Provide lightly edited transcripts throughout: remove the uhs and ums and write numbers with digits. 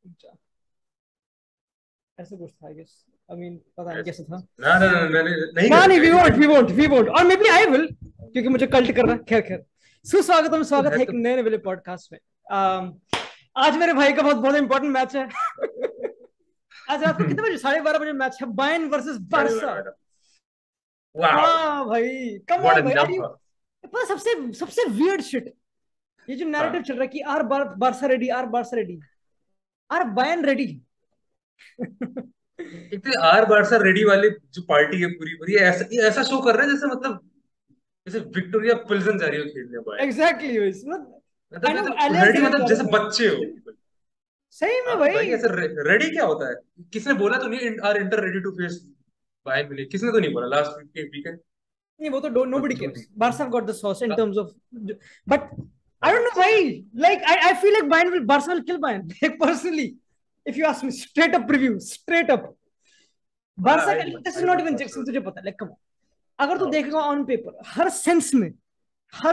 अच्छा, ऐसा कुछ था, आई गेस। आई मीन पता नहीं ऐसा कैसा था। कुछ ना ना ना मैंने नहीं ना नहीं, करेंगे, वी वोंट और मे बी आई विल, क्योंकि मुझे कल्ट कर रहा है। खैर खैर, सुस्वागतम, तो स्वागत है है एक तो। नए नवेले पॉडकास्ट में। आज मेरे भाई का बहुत बहुत इंपॉर्टेंट मैच है। आज रात को कितने बजे? 12:30 बजे मैच है, बायर्न वर्सेस साढ़े बारसा। बारह बजे वाह, हाँ भाई, कम व्हाट ऑन अ भाई, आर यू? नंबर। पता सबसे सबसे वियर्ड शिट, ये जो नैरेटिव हाँ, चल रहा है कि Barca ready, are Barca ready, are Bayern ready. एक तो आर बारसा रेडी वाली जो पार्टी है पूरी पूरी, ये ऐसा शो कर रहा है जैसे मतलब जैसे विक्टोरिया पिल्सन जा रही हो खेलने बाहर। एग्जैक्टली मतलब, आई मतलब ये नो तो एलियंस रेडी, देखने मतलब जा जैसे रहा था। बच्चे हो। सही में हाँ भाई। भाई, ऐसे रेडी क्या होता है? किसने बोला तो नहीं are Inter ready to face Bayern Munich? किसने तो नहीं बोला लास्ट वीक के वीकेंड? नहीं, वो तो नोबडी बकचोदी। Cares, Barca got the sauce in हाँ terms of, but I don't हाँ, नो भाई। Like I feel like Bayern will, Barca will kill Bayern, like personally, if you ask me straight up review, straight up. Barca का, this is I not would even thought jinxing, so. तुझे पता है, like come, अगर तू हाँ, देखेगा on paper, हर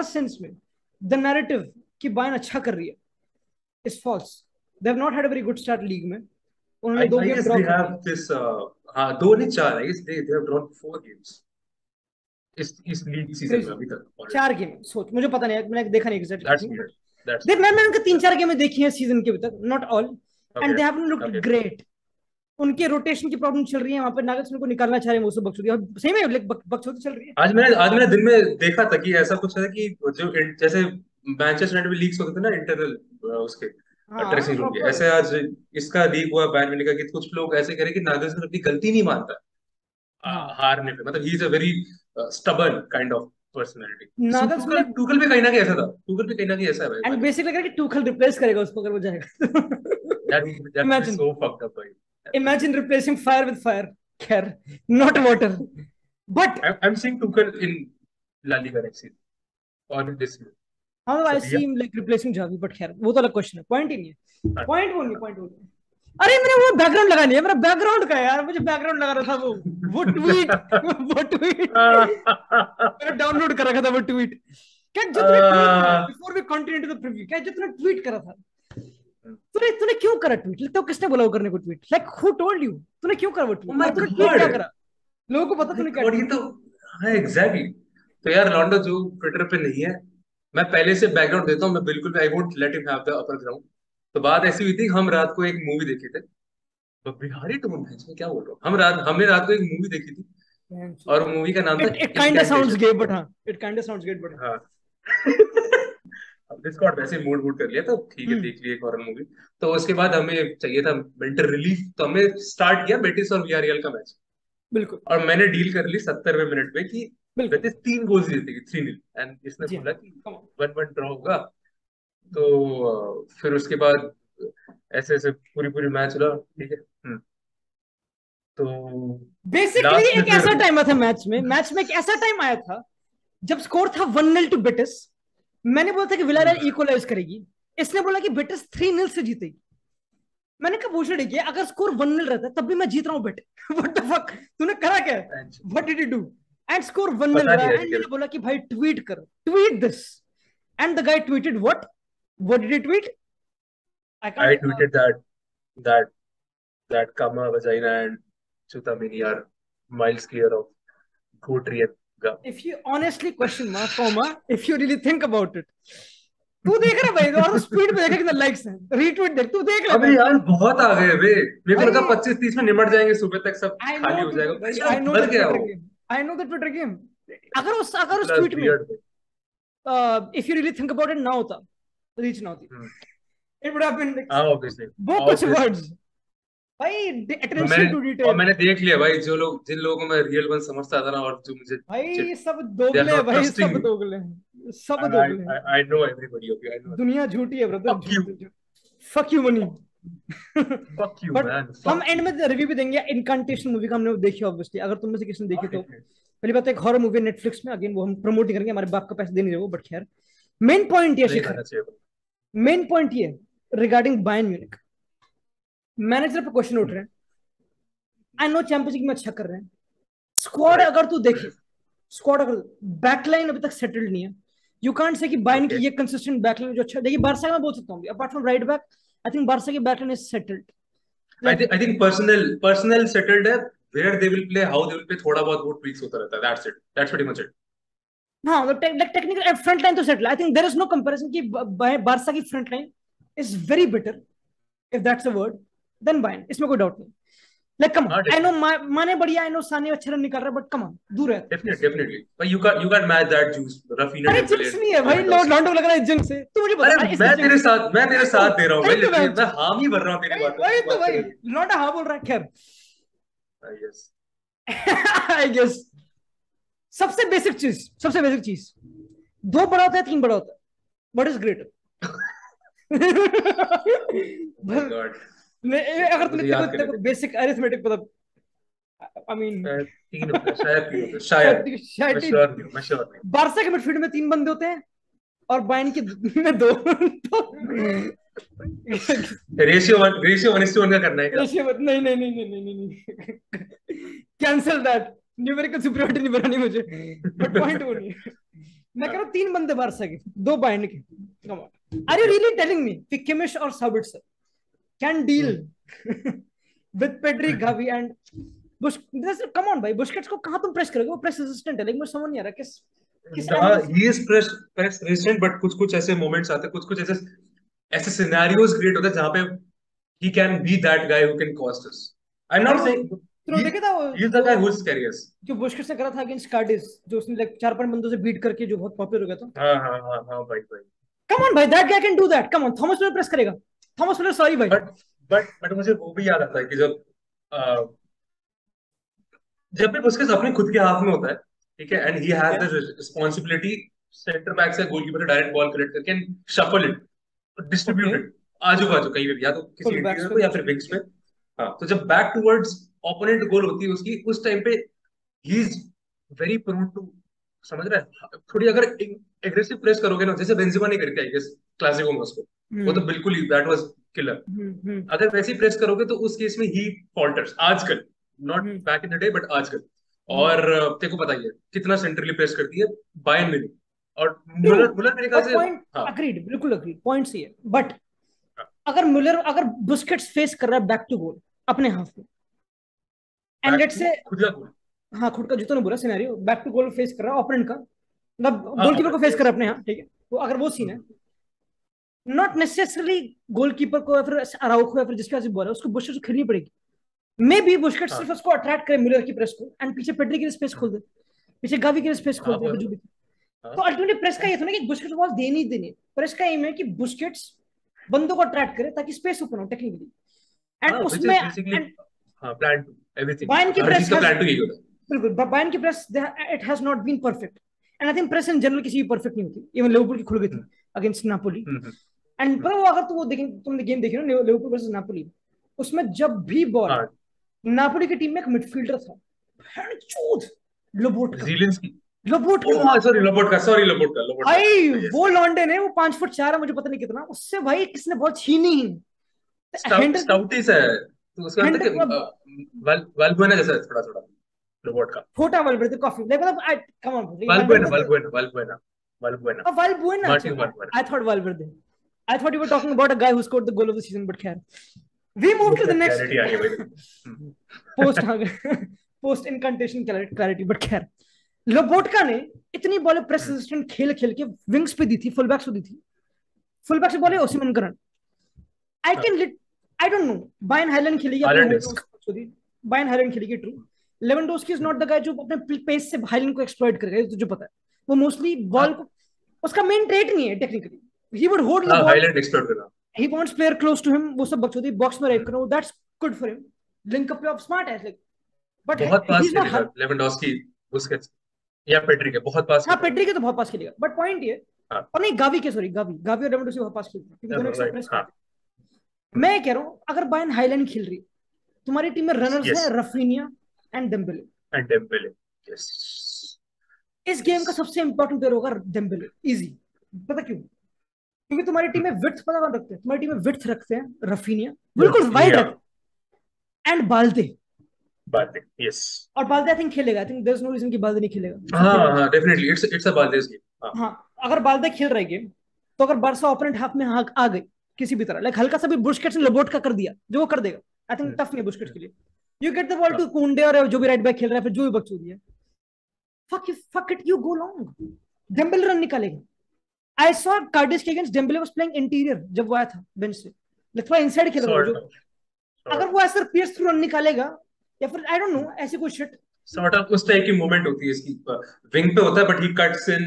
sense में द नैरेटिव कि बायर्न अच्छा कर रही है is false. They have not had a very good start league में, उन्होंने दो I game guess draw they कर have दिए। this हाँ दो नहीं चार, I guess they have drawn 4 games इस लीग सीजन में क्रेजी, अभी तक ऑलरेडी। 4 गेम सोच, मुझे पता नहीं, मैंने देखा नहीं एग्जैक्ट दैट्स कितनी, बट वियर्ड, दैट्स देख, मैंने उनके तीन वियर्ड। चार गेमें देखी हैं सीजन के अभी तक, not all, and okay they haven't looked okay. Great. उनके रोटेशन की प्रॉब्लम चल रही है वहां पे, नागल्समैन को निकालना चाह रहे हैं, वो सब बकचोदी, और सही में बकचोदी चल रही है। आज मैंने दिन में देखा था कि ऐसा कुछ है कि जो जैसे मैनचेस्टर यूनाइटेड में लीक्स होते थे ना इंटरनल उसके हाँ ड्रेसिंग रूम के, प्रॉपर। ऐसे आज इसका लीक हुआ बैन मिलने का कि कुछ लोग ऐसे कह रहे हैं कि नागलस्मैन अपनी गलती नहीं मानता हाँ, हारने पे। मतलब ही is a very stubborn kind of personality. Tuchel Nagelsmann, Tuchel भी कहीं ना कहीं ऐसा था, टूकल भी कहीं ना कहीं ऐसा है भाई एंड भाई। बेसिकली लग रहा है कि टूखल रिप्लेस करेगा उसको अगर वो जाएगा। That be imagine, so fucked up भाई। Imagine replacing fire with fire, खैर, not water, but I'm seeing Tuchel in La Liga next season or in this year. हाँ, So I see yeah, him like replacing Xavi, but खैर वो तो अलग question है, point ही नहीं है, हाँ, पॉइंट वो नहीं है। अरे मैंने वो बैकग्राउंड लगा लिया, मेरा बैकग्राउंड का है यार, मुझे बैकग्राउंड लगा रहा था वो ट्वीट, वो ट्वीट मैंने डाउनलोड कर रखा था, वो ट्वीट। क्या जो तूने ट्वीट करा, before we continue to the preview, क्या जो तूने ट्वीट करा था, तूने तूने क्यों करा ट्वीट? लगता है किसने बोला वो करने को tweet, like who told you? तूने क्यों करा वो oh ट्वीट, my और तूने ट्वीट क्या God, करा? लोगों को oh पता my तूने क्या God, ये ट्वीट तो करा। हाँ एग्जैक्टली exactly. तो यार रोनाल्डो जो ट्विटर पे नहीं है, मैं पहले से बैकग्राउंड देता हूँ, मैं बिल्कुल भी I won't let him have the upper ground. तो बात ऐसी हुई थी, हम रात को एक मूवी देखे थे। तो बिहारी टोन है इसमें, क्या बोल रहा हूँ, हमने रात को एक मूवी देखी थी और मूवी का नाम था it kind of sounds incantation. Gay, but हाँ, it kind of sounds gate, but हाँ। अब डिस्कॉर्ड वैसे मूड वूड कर लिया तो ठीक है, हम्म, देख लिए एक हॉरर मूवी। तो उसके बाद हमें चाहिए था मेंटल रिलीफ, तो हमने स्टार्ट किया बेटिस और वियारियल का मैच। बिल्कुल, और मैंने डील कर ली 70वें मिनट में कि बिल्कुल, बेटिस 3 गोल जीतेगी, 3-0, एंड इसने जी हाँ, बोला कि come on। 1-1 ड्रॉ होगा। तो फिर उसके बाद ऐसे ऐसे पूरी पूरी मैच चला, ठीक है। तो बेसिकली लास्ट में एक फिर ऐसा टाइम आया था मैच में एक ऐसा टाइम आया था जब स्कोर था 1-0 टू बेटिस। मैंने बोला था कि विलारियल इक्वलाइज करेगी, इसने बोला कि बेटिस 3-0 से जीतेगी। मैंने कहा पूछ रही है, अगर स्कोर 1-0 रहता तब भी मैं जीत रहा हूँ बेट। व्हाट द फक, तूने करा क्या? What did you do? And score 1-0 पता नहीं रहा, यार एंड क्या। मैंने बोला कि भाई ट्वीट कर, tweet this, and the guy tweeted what did you tweet? I I can't. Tweeted that that Kama vagina and Chutamini are miles clear of goatry and gum. If you honestly question mark comma, if you really think about it, तू देख रहा भाई, और speed पे देखा कितना likes हैं, retweet देख, तू देख ले अबे मैच। यार बहुत आ गए बे, मेरे को लगा भाई 25-30 में निमट जाएंगे, सुबह तक सब आई नो खाली हो जाएगा, ट्विटर भाई, बेचारा आई नो भर द गया ट्विटर वो। Game, I know the Twitter game. अगर उस इतना ट्वीट में, weird. If you really think about it, ना होता, रीच ना होती, हम्म। इट वुड हैव बीन हाँ ऑब्वियसली, वो कुछ ऑब्वियसली। वर्ड्स, भाई और मैंने अटेंशन टू और डिटेल। मैंने देख लिया भाई, जिन लोगों को मैं रियल वन समझता था ना, और जो मुझे भाई सब दे आर दोगले हैं नॉट भाई, ट्रस्टिंग सब मी। दोगले हैं, सब एंड दोगले हैं। I know everybody okay, I know. दुनिया झूठी है ब्रदर, फक यू, झूठ झूठ। Fuck you money. Fuck you but man, हम फक एंड यू। में रिव्यू भी देंगे इनकांटेशन मूवी का, हमने देखी ऑब्वियसली, अगर तुम में से किसी ने देखी तो। ओके। पहली बात तो एक हॉरर मूवी नेटफ्लिक्स में, अगेन वो हम प्रमोट नहीं करेंगे, हमारे बाप का पैसे दे नहीं रहे वो, बट खैर। मेन पॉइंट ये नहीं शिखर, करना चाहिए। मेन पॉइंट ये रिगार्डिंग बायर्न म्यूनिख, मैनेजर पे क्वेश्चन उठ रहे हैं। आई नो चैंपियंस लीग में अच्छा कर रहे हैं, स्क्वाड राइट। अगर तू देखे, स्क्वाड अगर, बैकलाइन अभी तक सेटल्ड नहीं है। यू कांट से कि बायर्न की ओके। ये कंसिस्टेंट बैकलाइन जो अच्छा, देखिए बारसा में बोल सकता हूँ, apart from right back I think Barca की backline is settled. I think personnel settled है. Where they will play, how they will play, थोड़ा बहुत वो tweaks होता रहता है. That's it. That's pretty much it. हाँ, टेक्निकल फ्रंट लाइन तो settle. I think there is no comparison कि बारसा की front line is very better, if that's a word, then Bayern. इसमें कोई डाउट नहीं. Like come on, I know माने बढ़िया, I know साने अच्छे रन निकाल रहा है, बट कम ऑन, दूर है. Definitely. But you can't match that juice. Rafinha अरे Dembele जिंक्स and नहीं है भाई, Lewandowski. लॉन्डो लग रहा है जिंक्स से. तू मुझे बता. अरे मैं तेरे साथ दे रहा हूँ भाई. वही तो लेकिन मैं हाँ ही भर रहा हूँ तेरी बातों वही की तो बात भाई, करें. लॉन्डो हाँ बोल रहा है. खैर, Yes. आई गेस सबसे बेसिक चीज, 2 बड़ा होता है, 3 बड़ा होता है. What is great? My God. अगर मुझे याद करने तुमने दे. बेसिक अरिथमेटिक मतलब, आई मीन शायद 3 होते. शायद मैं श्योर नहीं. बारसा के मिडफील्ड में 3 बंदे होते हैं और बायर्न के में 2. रेशियो 1:1 का करना है क्या? नहीं. Cancel that. न्यूमेरिकल सुपीरियरिटी नहीं बनानी मुझे. बट पॉइंट वो नहीं. मैं कह रहा हूँ 3 बंदे बारसा के, 2 बायर्न के. Come on, are you really telling me कि किमिश और Sabitzer can deal with Pedri, Gavi and come on भाई. बुस्केट्स को कहाँ तुम प्रेस करोगे? वो प्रेस रेजिस्टेंट है. लेकिन मुझे समझ नहीं आ रहा किस he is press resistant, but कुछ ऐसे moments आते हैं, कुछ ऐसे scenarios create होते हैं जहाँ पे he can be that guy who can cost us. I'm not saying तुमने देखा था वो he is the guy who is scary us. जो बुस्केट्स ने करा था अगेंस्ट कार्डिफ, जो उसने लाइक 4-5 बंदों से बीट करके जो बहुत पॉपुलर हो गया था. हाँ भाई. कम ऑन भाई, that guy can do that. Come on, Thomas Muller press करेगा. थॉमस म्यूलर, सॉरी भाई. बट मुझे वो भी याद आता है कि जब भी बुस्केट्स अपने खुद के हाथ में होता है, ठीक है, and he has the responsibility centre back से गोलकीपर से डायरेक्ट बॉल कलेक्ट करके and shuffle it, distribute it आजू बाजू कहीं भी, या तो किसी इंटीरियर पे या फिर विंग्स पे. हाँ, तो जब बैक टुवर्ड्स ओपोनेंट गोल होती है उसकी, उस टाइम पे he is very prone to, समझ रहा है, थोड़ी अगर एग्रेसिव प्रेस करोगे ना, जैसे बेंजेमा नहीं करके आई गेस क्लासिको में उसको, वो तो बिल्कुल ही दैट वाज किलर. अगर वैसे ही प्रेस करोगे तो उस केस में ही फॉल्टर्स आजकल, not back in the day but आजकल. और तेरे को पता ही है कितना सेंट्रली प्रेस करती है बायर्न में. और मुलर मेरे ख्याल से, हाँ अग्रीड, बिल्कुल अग्रीड, पॉइंट सही है. बट अगर बुस्केट्स फेस कर रहा है बैक टू गोल अपने हाफ में, एंड लेट्स से खुद का गोल, हाँ खुद का, जितना बुरा scenario, back to goal face कर रहा है ओपोनेंट का, मतलब गोलकीपर को फेस कर रहा है अपने यहाँ, ठीक है, तो अगर वो सीन है, नॉट नेसेसरली गोलकीपर को या फिर अराउखो या फिर जिसके पास बॉल है उसको बुस्केट्स को खेलनी पड़ेगी. मे बी बुस्केट्स सिर्फ उसको अट्रैक्ट करे म्यूलर की प्रेस को, एंड पीछे पेड्री के लिए स्पेस खोल दे, पीछे गावी के लिए स्पेस खोल दे, जो भी. तो अल्टीमेटली प्रेस का ये था ना कि बुस्केट्स बॉल देनी ही देनी. प्रेस का एम है कि बुस्केट्स बंदों को अट्रैक्ट करे ताकि स्पेस ओपन हो टेक्निकली, एंड उसमें प्लान टू एवरीथिंग, बायर्न की प्रेस का प्लान टू यही होता है. बिल्कुल, बायर्न की press it has not been perfect, and I think press in general किसी भी परफेक्ट नहीं होती. इवन लिवरपूल की खुल गई थी अगेंस्ट नापोली. एंड पर वो अगर तो वो देखें, तुमने गेम देखी ना लिवरपूल वर्सेस नापोली, उसमें जब भी बॉल, नापोली की टीम में एक मिडफील्डर था, भाई वो लॉन्डे ने, वो 5 फुट 4 है, मुझे पता नहीं कितना, उससे भाई किसने बॉल छीनी ही. स्टाउटिस है तो उसका अंदर के वाल्बुएना जैसा है थोड़ा लोबोट का, छोटा वाल्बुएना काफी, मतलब come on Valbuena I thought Valverde. I thought you were talking about a guy who scored the goal of the season, but khair. We move to the next post incantation clarity, but khair. लोबोटका ने इतनी ball press resistant खेल के wings पे दी थी, full backs पे दी थी. Full back से ball है ओसिमन करन. I don't know. Bayern Highland खेलेगी, बायर्न हाइलैंड खेलेगी, true. Lewandowski is not the guy जो अपने पेस से हाइलैंड को एक्सप्लॉइट करेगा, तुझे पता है. वो मोस्टली बॉल को, उसका मेन ट्रेट नहीं है technically. He would hold the ball. Highland explore करना. He wants player close to him. वो सब बकचोदी, बॉक्स में रख करो, that's good for him. Link up of smart है, like. But बहुत पास खेलेगा लेवेंडोस्की, बुस्केट्स या पेड्री के बहुत पास. हाँ, पेड्री के तो बहुत पास खेलेगा. बट पॉइंट ये, और नहीं गावी और लेवेंडोस्की बहुत पास खेलते हैं क्योंकि दोनों एक प्रेस करते हैं. मैं कह रहा हूँ अगर बायर्न हाइलैंड खेल रही है, तुम्हारी टीम में रनर्स हैं रफीनिया एंड डेम्बेले. यस, इस गेम का सबसे इंपॉर्टेंट प्लेयर होगा डेम्बेले. इजी, पता क्यों? क्योंकि तुम्हारी टीम में विड्थ पता कौन रखते हैं? तुम्हारी टीम में विड्थ रखते हैं रफीनिया, बिल्कुल वाइड रखते, एंड बाल्दे. यस, और बाल्दे आई थिंक खेलेगा. I think there is no reason कि बाल्दे नहीं खेलेगा. हां definitely it's a Balde's game. हां, अगर बाल्दे खेल रहा है गेम, तो अगर बारसा ओपोनेंट हाफ में आ गई किसी भी तरह, लाइक हल्का सा भी बुस्केट्स ने लोबोट का कर दिया जो वो कर देगा, आई थिंक टफ नहीं है बुस्केट्स के लिए। You get the ball to Kounde और जो भी राइट बैक खेल रहा है, फिर जो भी बकचोदी है, fuck it, you go long. Dembélé run निकालेगा। I saw Cardiff के against Dembele was playing interior जब वो आया था बेंच से, थोड़ा इनसाइड खेल रहा था जो, अगर वो ऐसा पियर्स थ्रू रन निकालेगा या फिर आई डोंट नो ऐसी कोई शिट सॉर्ट ऑफ उस टाइप की मूवमेंट होती है इसकी, विंग पे होता है but he cuts in,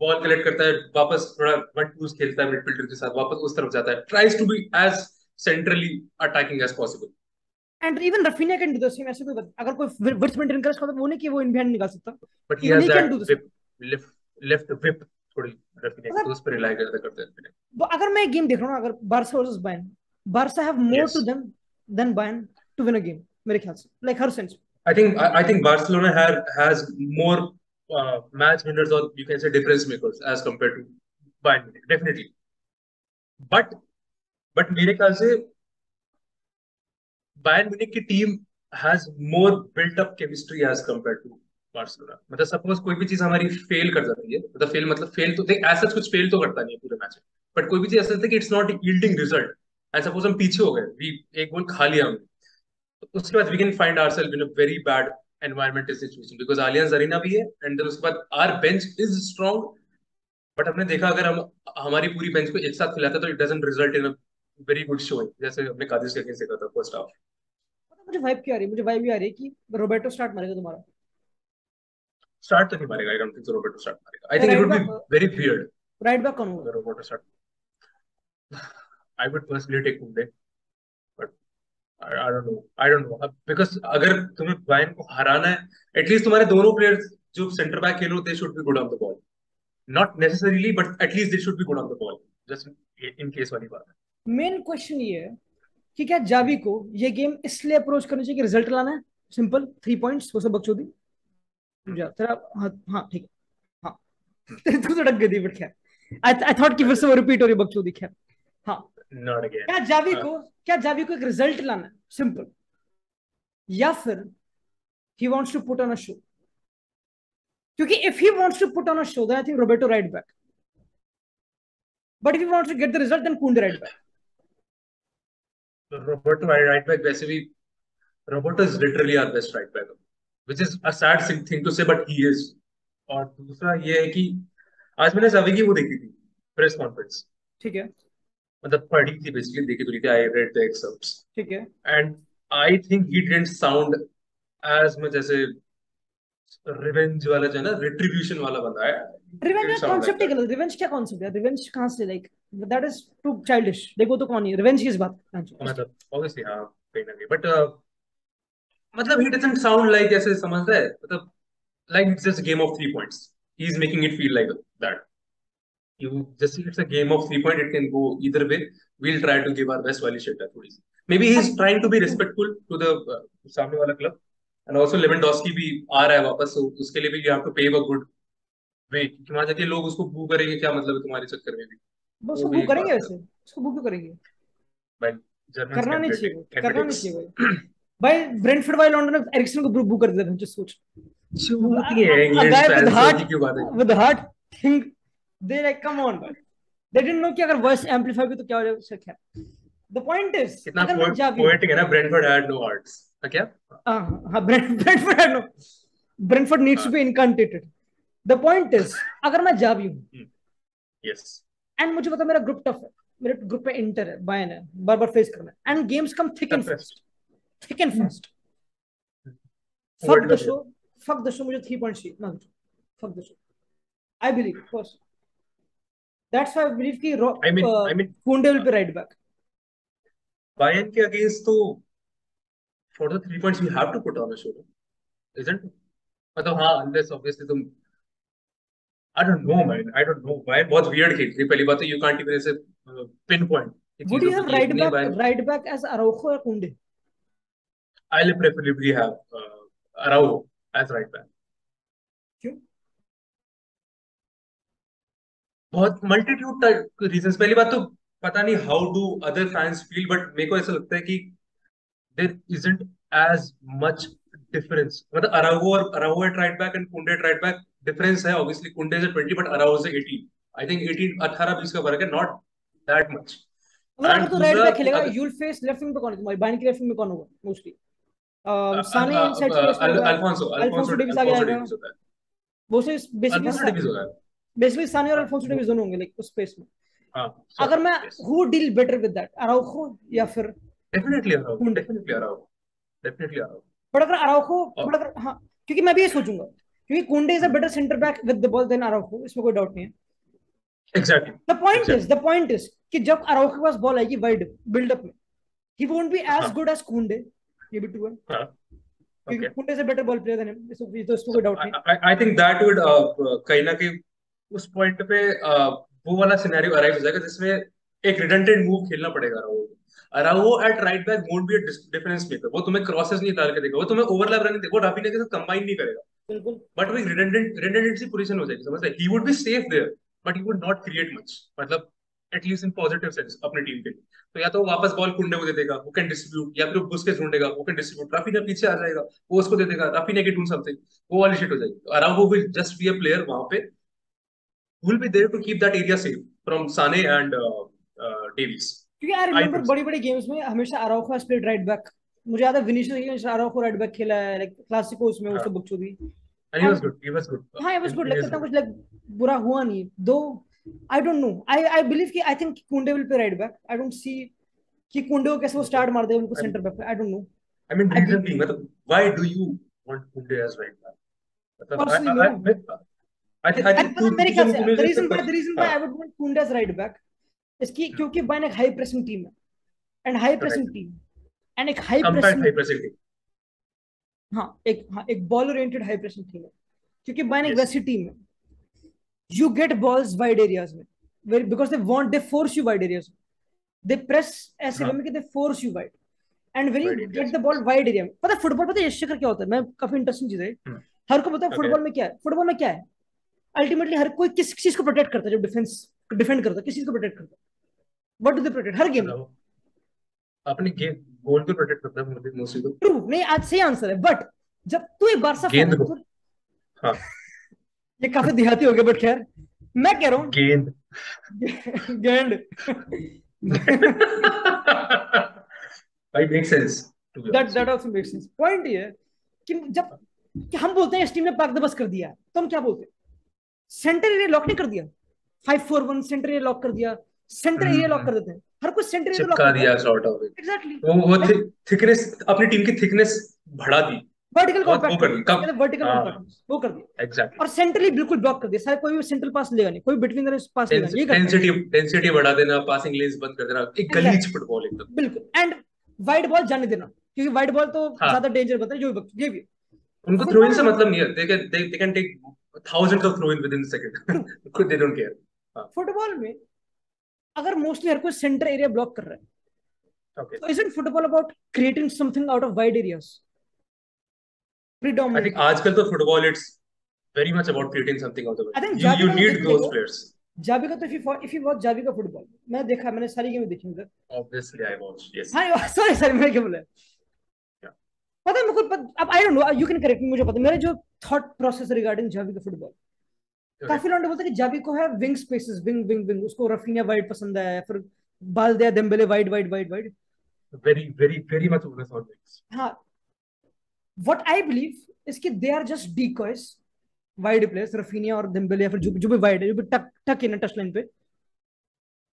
ball collect करता है, वापस थोड़ा वन टूज खेलता है मिडफील्डर के साथ, वापस उस तरफ जाता है, tries to be as centrally attacking as possible. And even Raphinha can do the same, ऐसे कोई अगर कोई विड्थ मेंटेन करे वो नहीं कि वो इन हैंड निकाल सकता, but he even has he can do the that same. Left whip थोड़ी रफीनिया की, तो उस पर रिलाई ज्यादा करते हैं। वो अगर मैं गेम देख रहा हूं, अगर Barca versus Bayern, Barca have more to them than Bayern to win a game मेरे ख्याल से, लाइक हर sense. I think Barcelona has more match winners, or you can say difference makers as compared to Bayern Munich, definitely. But मेरे ख्याल से Bayern Munich की team has more built up chemistry as compared to Barcelona. मतलब suppose कोई भी चीज हमारी fail कर जाती है, मतलब फेल मतलब फेल तो देख ऐसा कुछ फेल तो करता नहीं है पूरे मैच में, बट कोई भी चीज ऐसा होता है कि it's not yielding result, and suppose हम पीछे हो गए, वी एक गोल खा लिया हमने, तो उसके बाद we can find ourself in a very bad environmental situation because Allianz Arena भी है, एंड देन उसके बाद our bench is strong, but हमने देखा अगर हम हमारी पूरी बेंच को एक साथ खिलाते तो it doesn't result in a very good showing, जैसे हमने कादिश के अगेंस्ट देखा था फर्स्ट हाफ। मुझे वाइब क्या आ रही है, मुझे वाइब ये आ रही है कि रोबर्टो स्टार्ट मारेगा तुम्हारा। स्टार्ट तो नहीं मारेगा, I don't think so Roberto start मारेगा, I think it right would be back, very weird right back कौन होगा? अगर Roberto start, I would personally take Kounde, but I don't know because अगर तुम्हें बायर्न को हराना है, एटलीस्ट तुम्हारे दोनों प्लेयर्स जो centre back Khelo they should be good on the ball, not necessarily but at least they should be good on the ball, just in case वाली बात है। मेन क्वेश्चन ये है कि क्या जावी को ये गेम इसलिए अप्रोच करनी चाहिए कि रिजल्ट लाना है, सिंपल 3 पॉइंट्स, वो सब बकचोदी जा तेरा। हाँ हाँ ठीक है, हाँ तेरे तू तो डक गई थी, बट खैर आई थॉट कि फिर से वो रिपीट हो रही बकचोदी, खैर हाँ। Not again. क्या जावी को एक रिजल्ट लाना है सिंपल, या फिर he wants to put on a show, क्योंकि if he wants to put on a show then I think Roberto right back, but if he wants to get the result then Kounde right back. Roberto right back वैसे भी, Roberto is literally our best right back, which is a sad thing to say but he is. और दूसरा ये है कि आज मैंने Xavi की वो देखी थी प्रेस कॉन्फ्रेंस, ठीक है मतलब पढ़ी थी बेसिकली, देखी तो नहीं थी, आई रेड द एक्सर्प्ट्स, ठीक है। And I think he didn't sound as much जैसे रिवेंज वाला जो है ना, रिट्रीब्यूशन वाला बंदा है, रिवेंज डिडंट का साउंड लाइक कॉन्सेप्ट ही दैट। गलत, रिवेंज क्या कॉन्सेप्ट है, रिवेंज कहां से, like that is too childish, देखो तो कौन है रिवेंज की इस बात। मतलब ऑब्वियसली हाँ, कहीं ना कहीं, बट मतलब he doesn't sound like ऐसे समझ रहा है, मतलब like it's just a game of 3 points, he's making it feel like that, you just, it's a game of 3 point, it can go either way, we'll try to give our best वाली shit है थोड़ी सी, maybe he's trying to be respectful to the सामने वाला club, and also Lewandowski भी आ रहा है वापस, so उसके लिए भी you have to pave a good way, क्योंकि वहां जाके लोग उसको बू करेंगे, क्या मतलब है तुम्हारे चक्कर में भी, वो वो उसको भी बुक एक करेंगे, बात है वैसे उसको बुक क्यों करेंगे? भाई, जर्मन्स करना कैन नहीं प्ले चाहिए वो, कैन करना प्ले नहीं चाहिए भाई। भाई ब्रेंटफोर्ड वाले लॉन्डन में एरिक्सन को बुक कर देते हैं, जस्ट सोच। चूती है A इंग्लिश guy फैंस की क्यों बात है। with heart think they like come on भाई, they didn't know कि अगर वॉइस एम्पलीफाई भी तो क्या हो जाएगा उससे, क्या। द पॉइंट इज कितना अगर मैं जावी हूँ, पोएटिक है ना, ब्रेंटफोर्ड हैड नो हार्ट्स, क्या। हाँ हाँ Brentford no, Brentford needs to हाँ, be uncontested. The point is अगर मैं जावी हूँ यस, एंड मुझे पता मेरा ग्रुप टफ है, मेरे ग्रुप में इंटर है, बायर्न है, बार बार फेस करना है, and games come thick and tough test, fast, thick and fast. Fuck world the का शो, फक द शो, मुझे 3 पॉइंट चाहिए ना, fuck the show. I believe first, that's why I believe कि I mean Kounde will be right back. Bayern के against तो for the 3 points we have to put on a show, isn't, मतलब हाँ, unless obviously तुम, I don't no man, I don't know, Bayern बहुत weird खेल रही है, पहली बात तो यू कांट इवन ऐसे पिन पॉइंट वुड यू चीजों को हैव कि इतनी Bayern, right back as Araujo या Kounde? I will preferably have Araujo as right back. क्यों? बहुत मल्टीट्यूड रीजंस, पहली बात तो पता नहीं how do other fans feel, but मेरे को ऐसा लगता है कि there isn't as much difference, मतलब अराउjo at right back and Kunde at right back difference है, obviously Kunde is at 20 but Araujo is 18, I think 18 18-20 का फर्क है, not that much, मतलब अगर एंड तू राइट दूसरा बैक खेलेगा you will face left wing पे कौन है तुम्हारी बाइंड की लेफ्ट विंग में कौन होगा मोस्टली साने इनसाइड स्पेस में होगा अल्फोंसो अल्फोंसो अल्फोंसो डेविस आगे अल्फोंसो आएगा डेविस होता है। वो से बेसिकली अल्फोंसो डेविस होगा। बेसिकली साने और हाँ अल्फोंसो डेविस दोनों होंगे लाइक उस स्पेस में हाँ सॉर्ट अगर ऑफ मैं yes. Who deal better with that Araujo या फिर डेफिनेटली आ रहा हूँ, कुंडे डेफिनेटली आ रहा हूँ, डेफिनेटली आ रहा हूँ। बट अगर अराउखो और बट अगर हाँ क्योंकि मैं भी ये सोचूंगा क्योंकि Kounde is a better centre back with the ball than Araujo इसमें कोई डाउट नहीं है exactly the exactly. Point is कि जब अराउखो के पास बॉल आएगी वाइड बिल्डअप में ही वोंट बी एज हाँ गुड एज कुंडे ये भी ट्रू है हाँ क्योंकि ओके। कुंडे से better ball player than him तो इसमें कोई डाउट नहीं आई थिंक दैट वुड कहीं ना कहीं उस पॉइंट पे वो वाला सिनेरियो अराइव हो जाएगा जिसमें एक रिडंडेंट मूव खेलना पड़ेगा Rahul. Araujo at right back won't be a difference maker, वो तुम्हें क्रॉसेस नहीं डाल के देगा, वो तुम्हें ओवरलैप रन देगा, वो राफीना के साथ कंबाइन नहीं करेगा। बिल्कुल बट वो एक रिडंडेंसी पोजीशन हो जाएगी, समझ रहे? He would be safe there but he would not create much, मतलब एटलीस्ट इन पॉजिटिव सेंस अपने टीम के लिए। तो या तो वो वापस बॉल कुंडे को दे देगा, वो कैन डिस्ट्रीब्यूट, या फिर वो बुस्केट्स ढूंढेगा, वो कैन डिस्ट्रीब्यूट, राफीना पीछे आ जाएगा, वो उसको दे देगा, राफीना की डू समथिंग, वो वाली शिट हो जाएगी। तो Araujo will just be a player वहां पे, will be there to keep that area safe from Sane and Davies. क्योंकि आई आई रिमेंबर थिंक बड़ी बड़ी गेम्स में हमेशा Araujo has played right back मुझे याद है विनीशियस अराउखो राइट बैक खेला है लाइक क्लासिको उसमें सो। उससे बकचोदी And he was and good. He was good हाँ it was in good like his इतना role. कुछ लाइक बुरा हुआ नहीं दो I don't no I believe कि आई थिंक कुंडे will play right back I don't सी कि कुंडे को कैसे वो Okay. स्टार्ट मार देगा उनको I'm, सेंटर बैक पे आई don't no I mean, I reason being, मतलब, why do you want Kunde as right back? मतलब, पर्सनली मेरा I think पता मेरे ख्याल से तूने द जो रीजन पर द रीजन व्हाई हाँ I would want Kounde as right back इसकी क्योंकि बाइन एक हाई प्रेसिंग टीम है and high pressing correct. Team and एक high Compact pressing high pressing team. हाँ एक ball oriented high pressing team है क्योंकि बाइन एक Yes. वैसी टीम है you get balls wide areas में because they force you wide areas they press ऐसे वे हाँ में कि they force you wide and when you wide get areas. the ball wide area में पता है फुटबॉल पता है ये शिखर क्या होता है मैं काफी इंटरेस्टिंग चीज है Hmm. हर को पता है Okay. फुटबॉल में क्या है अल्टीमेटली हर कोई किस चीज को प्रोटेक्ट करता है जब डिफेंड करता है किस चीज को प्रोटेक्ट करता है what do they protect her game में बताओ। अपनी गेम गोल को प्रोटेक्ट करता है मतलब मोस्टली तो। ट्रू नहीं आज सही आंसर है बट जब तू एक बारसा फैन गेंद है को। तो हाँ ये काफी देहाती हो गया बट खैर मैं कह रहा हूँ गेंद। गेंद भाई make sense to be honest. That also makes sense point ये है कि जब कि हम बोलते हैं इस टीम ने पाक द बस कर दिया तो हम क्या बोलते हैं सेंटर एरिया लॉक नहीं कर दिया 5-4-1 सेंटर एरिया लॉक कर दिया सेंटर एरिया लॉक कर देते हैं हर कोई सेंटर एरिया तो लॉक चिपका करता है दिया सॉर्ट ऑफ। एग्जैक्टली वो लाइक थिकनेस, अपनी टीम की थिकनेस बढ़ा दी। वर्टिकल बहुत वो कर कॉम्पैक्टनेस दी जिसे कब। कहते हैं वर्टिकल हाँ कॉम्पैक्टनेस वो कर दिया एग्जैक्टली। और सेंट्रली बिल्कुल ब्लॉक कर दिया सारे कोई भी सेंट्रल पास लेगा नहीं कोई बिटवीन द पास लेगा नहीं ये करता है डेंसिटी बढ़ा देना, पासिंग लेन्स बंद कर देना, एक गलीच एग्जैक्टली फुटबॉल एकदम। बिल्कुल एंड वाइड बॉल जाने देना क्योंकि वाइड बॉल तो ज्यादा हाँ डेंजर बनता है जो भी ये भी उनको थ्रो इन फुटबॉल से में मतलब नहीं है, they can take thousands of throw in within a second. They don't care. हाँ फुटबॉल में अगर मोस्टली हर कोई सेंटर एरिया ब्लॉक कर रहा है okay. so isn't football about creating something out of wide areas I think predominantly आजकल तो football it's very much about creating something out of it. I think You Xavi का तो need देखने those देखो players. Xavi का तो if you watch Xavi का football मैं देखा मैंने सारी गेम देखी उधर Obviously I watch. Yes. हाँ सॉरी मैंने क्या बोला Yeah. पता है मेरे को अब I don't know you can correct me मुझे पता मेरे जो थॉट प्रोसेस रिगार्डिंग जावी का फुटबॉल Okay. काफी लोग बोलते हैं कि जावी को है wing spaces wing wing wing उसको रफीनिया वाइड पसंद है फिर Balde Dembele wide wide wide wide Very much focus on wings. हाँ व्हाट आई बिलीव इज कि they are just डीकॉयज wide players Raphinha और डेम्बेले या फिर जो भी वाइड है जो भी टक टक इन टच लाइन पे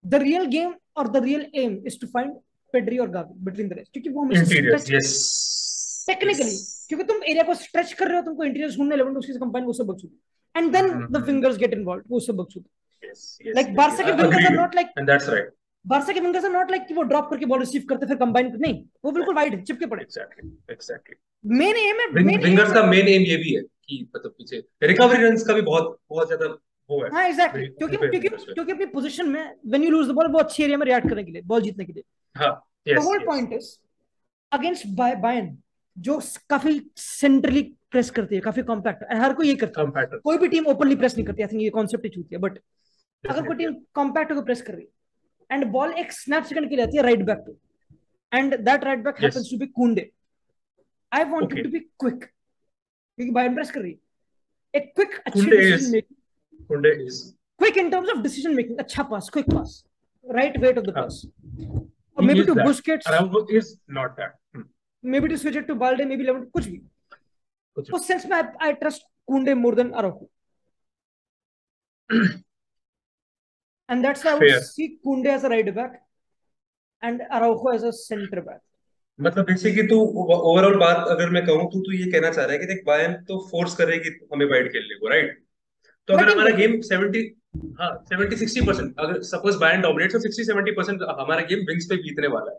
द रियल गेम और the real aim is to find Pedri और गावी बिटवीन द रेस्ट क्योंकि वो हमेशा Interiors. Stretch Yes. Technically Yes. क्योंकि तुम एरिया को स्ट्रेच कर रहे हो तुमको इंटीरियर ढूंढने लेवेंडोस्की से कंबाइन वो सब बकचोदी and then the Mm-hmm. Wingers get involved वो सब बकचोदी Yes. Yes. लाइक बारसा के wingers are Agreed. Not like And that's right. Barca के विंगर्स आर नॉट लाइक कि वो ड्रॉप करके बॉल रिसीव करते फिर कंबाइन नहीं वो बिल्कुल वाइड है चिपके पड़े Exactly. Exactly. मेन एम है विंगर्स का मेन एम ये भी है कि मतलब पीछे रिकवरी रन्स का भी बहुत बहुत ज्यादा वो है। हाँ एग्जैक्टली wingers पे। क्योंकि अपनी पोजीशन में when you lose the ball वो अच्छी एरिया में रिएक्ट करने के लिए बॉल जीतने के लिए हाँ the yes whole yes. Point is against Bayern जो काफी सेंट्रली प्रेस करती है काफी कॉम्पैक्ट हर कोई ये करता है Compactor. कोई भी टीम ओपनली प्रेस नहीं करती आई थिंक ये कॉन्सेप्ट ही छूती है बट अगर कोई Definitely. टीम कॉम्पैक्ट होकर प्रेस कर रही है एंड बॉल एक स्नैप सेकंड के लिए आती है राइट बैक पे and that right back Yes. Happens to be Kounde I want Okay. To be quick क्योंकि बायर्न प्रेस कर रही है एक क्विक अच्छी Kunde decision is making Kunde is quick in terms of decision making अच्छा pass quick pass right weight of the हाँ, pass. Or he maybe is to that. Busquets, Araujo is not that. maybe to switch it to Balde, maybe Lewandowski, कुछ भी. कुछ उस sense में I trust Kunde more than Araujo. And that's why I would fair. see Kunde as a right back and Araujo as a center back. मतलब basically तू overall बात अगर मैं कहूँ तो तू ये कहना चाह रहा है कि देख बायर्न तो फोर्स करेगी हमें वाइड खेलने को, राइट? तो अगर Fighting हमारा करेगी. गेम 70 हाँ 70-60%, अगर सपोज बायर्न डोमिनेट्स तो 60-70% हमारा गेम विंग्स पे बीतने वाला है,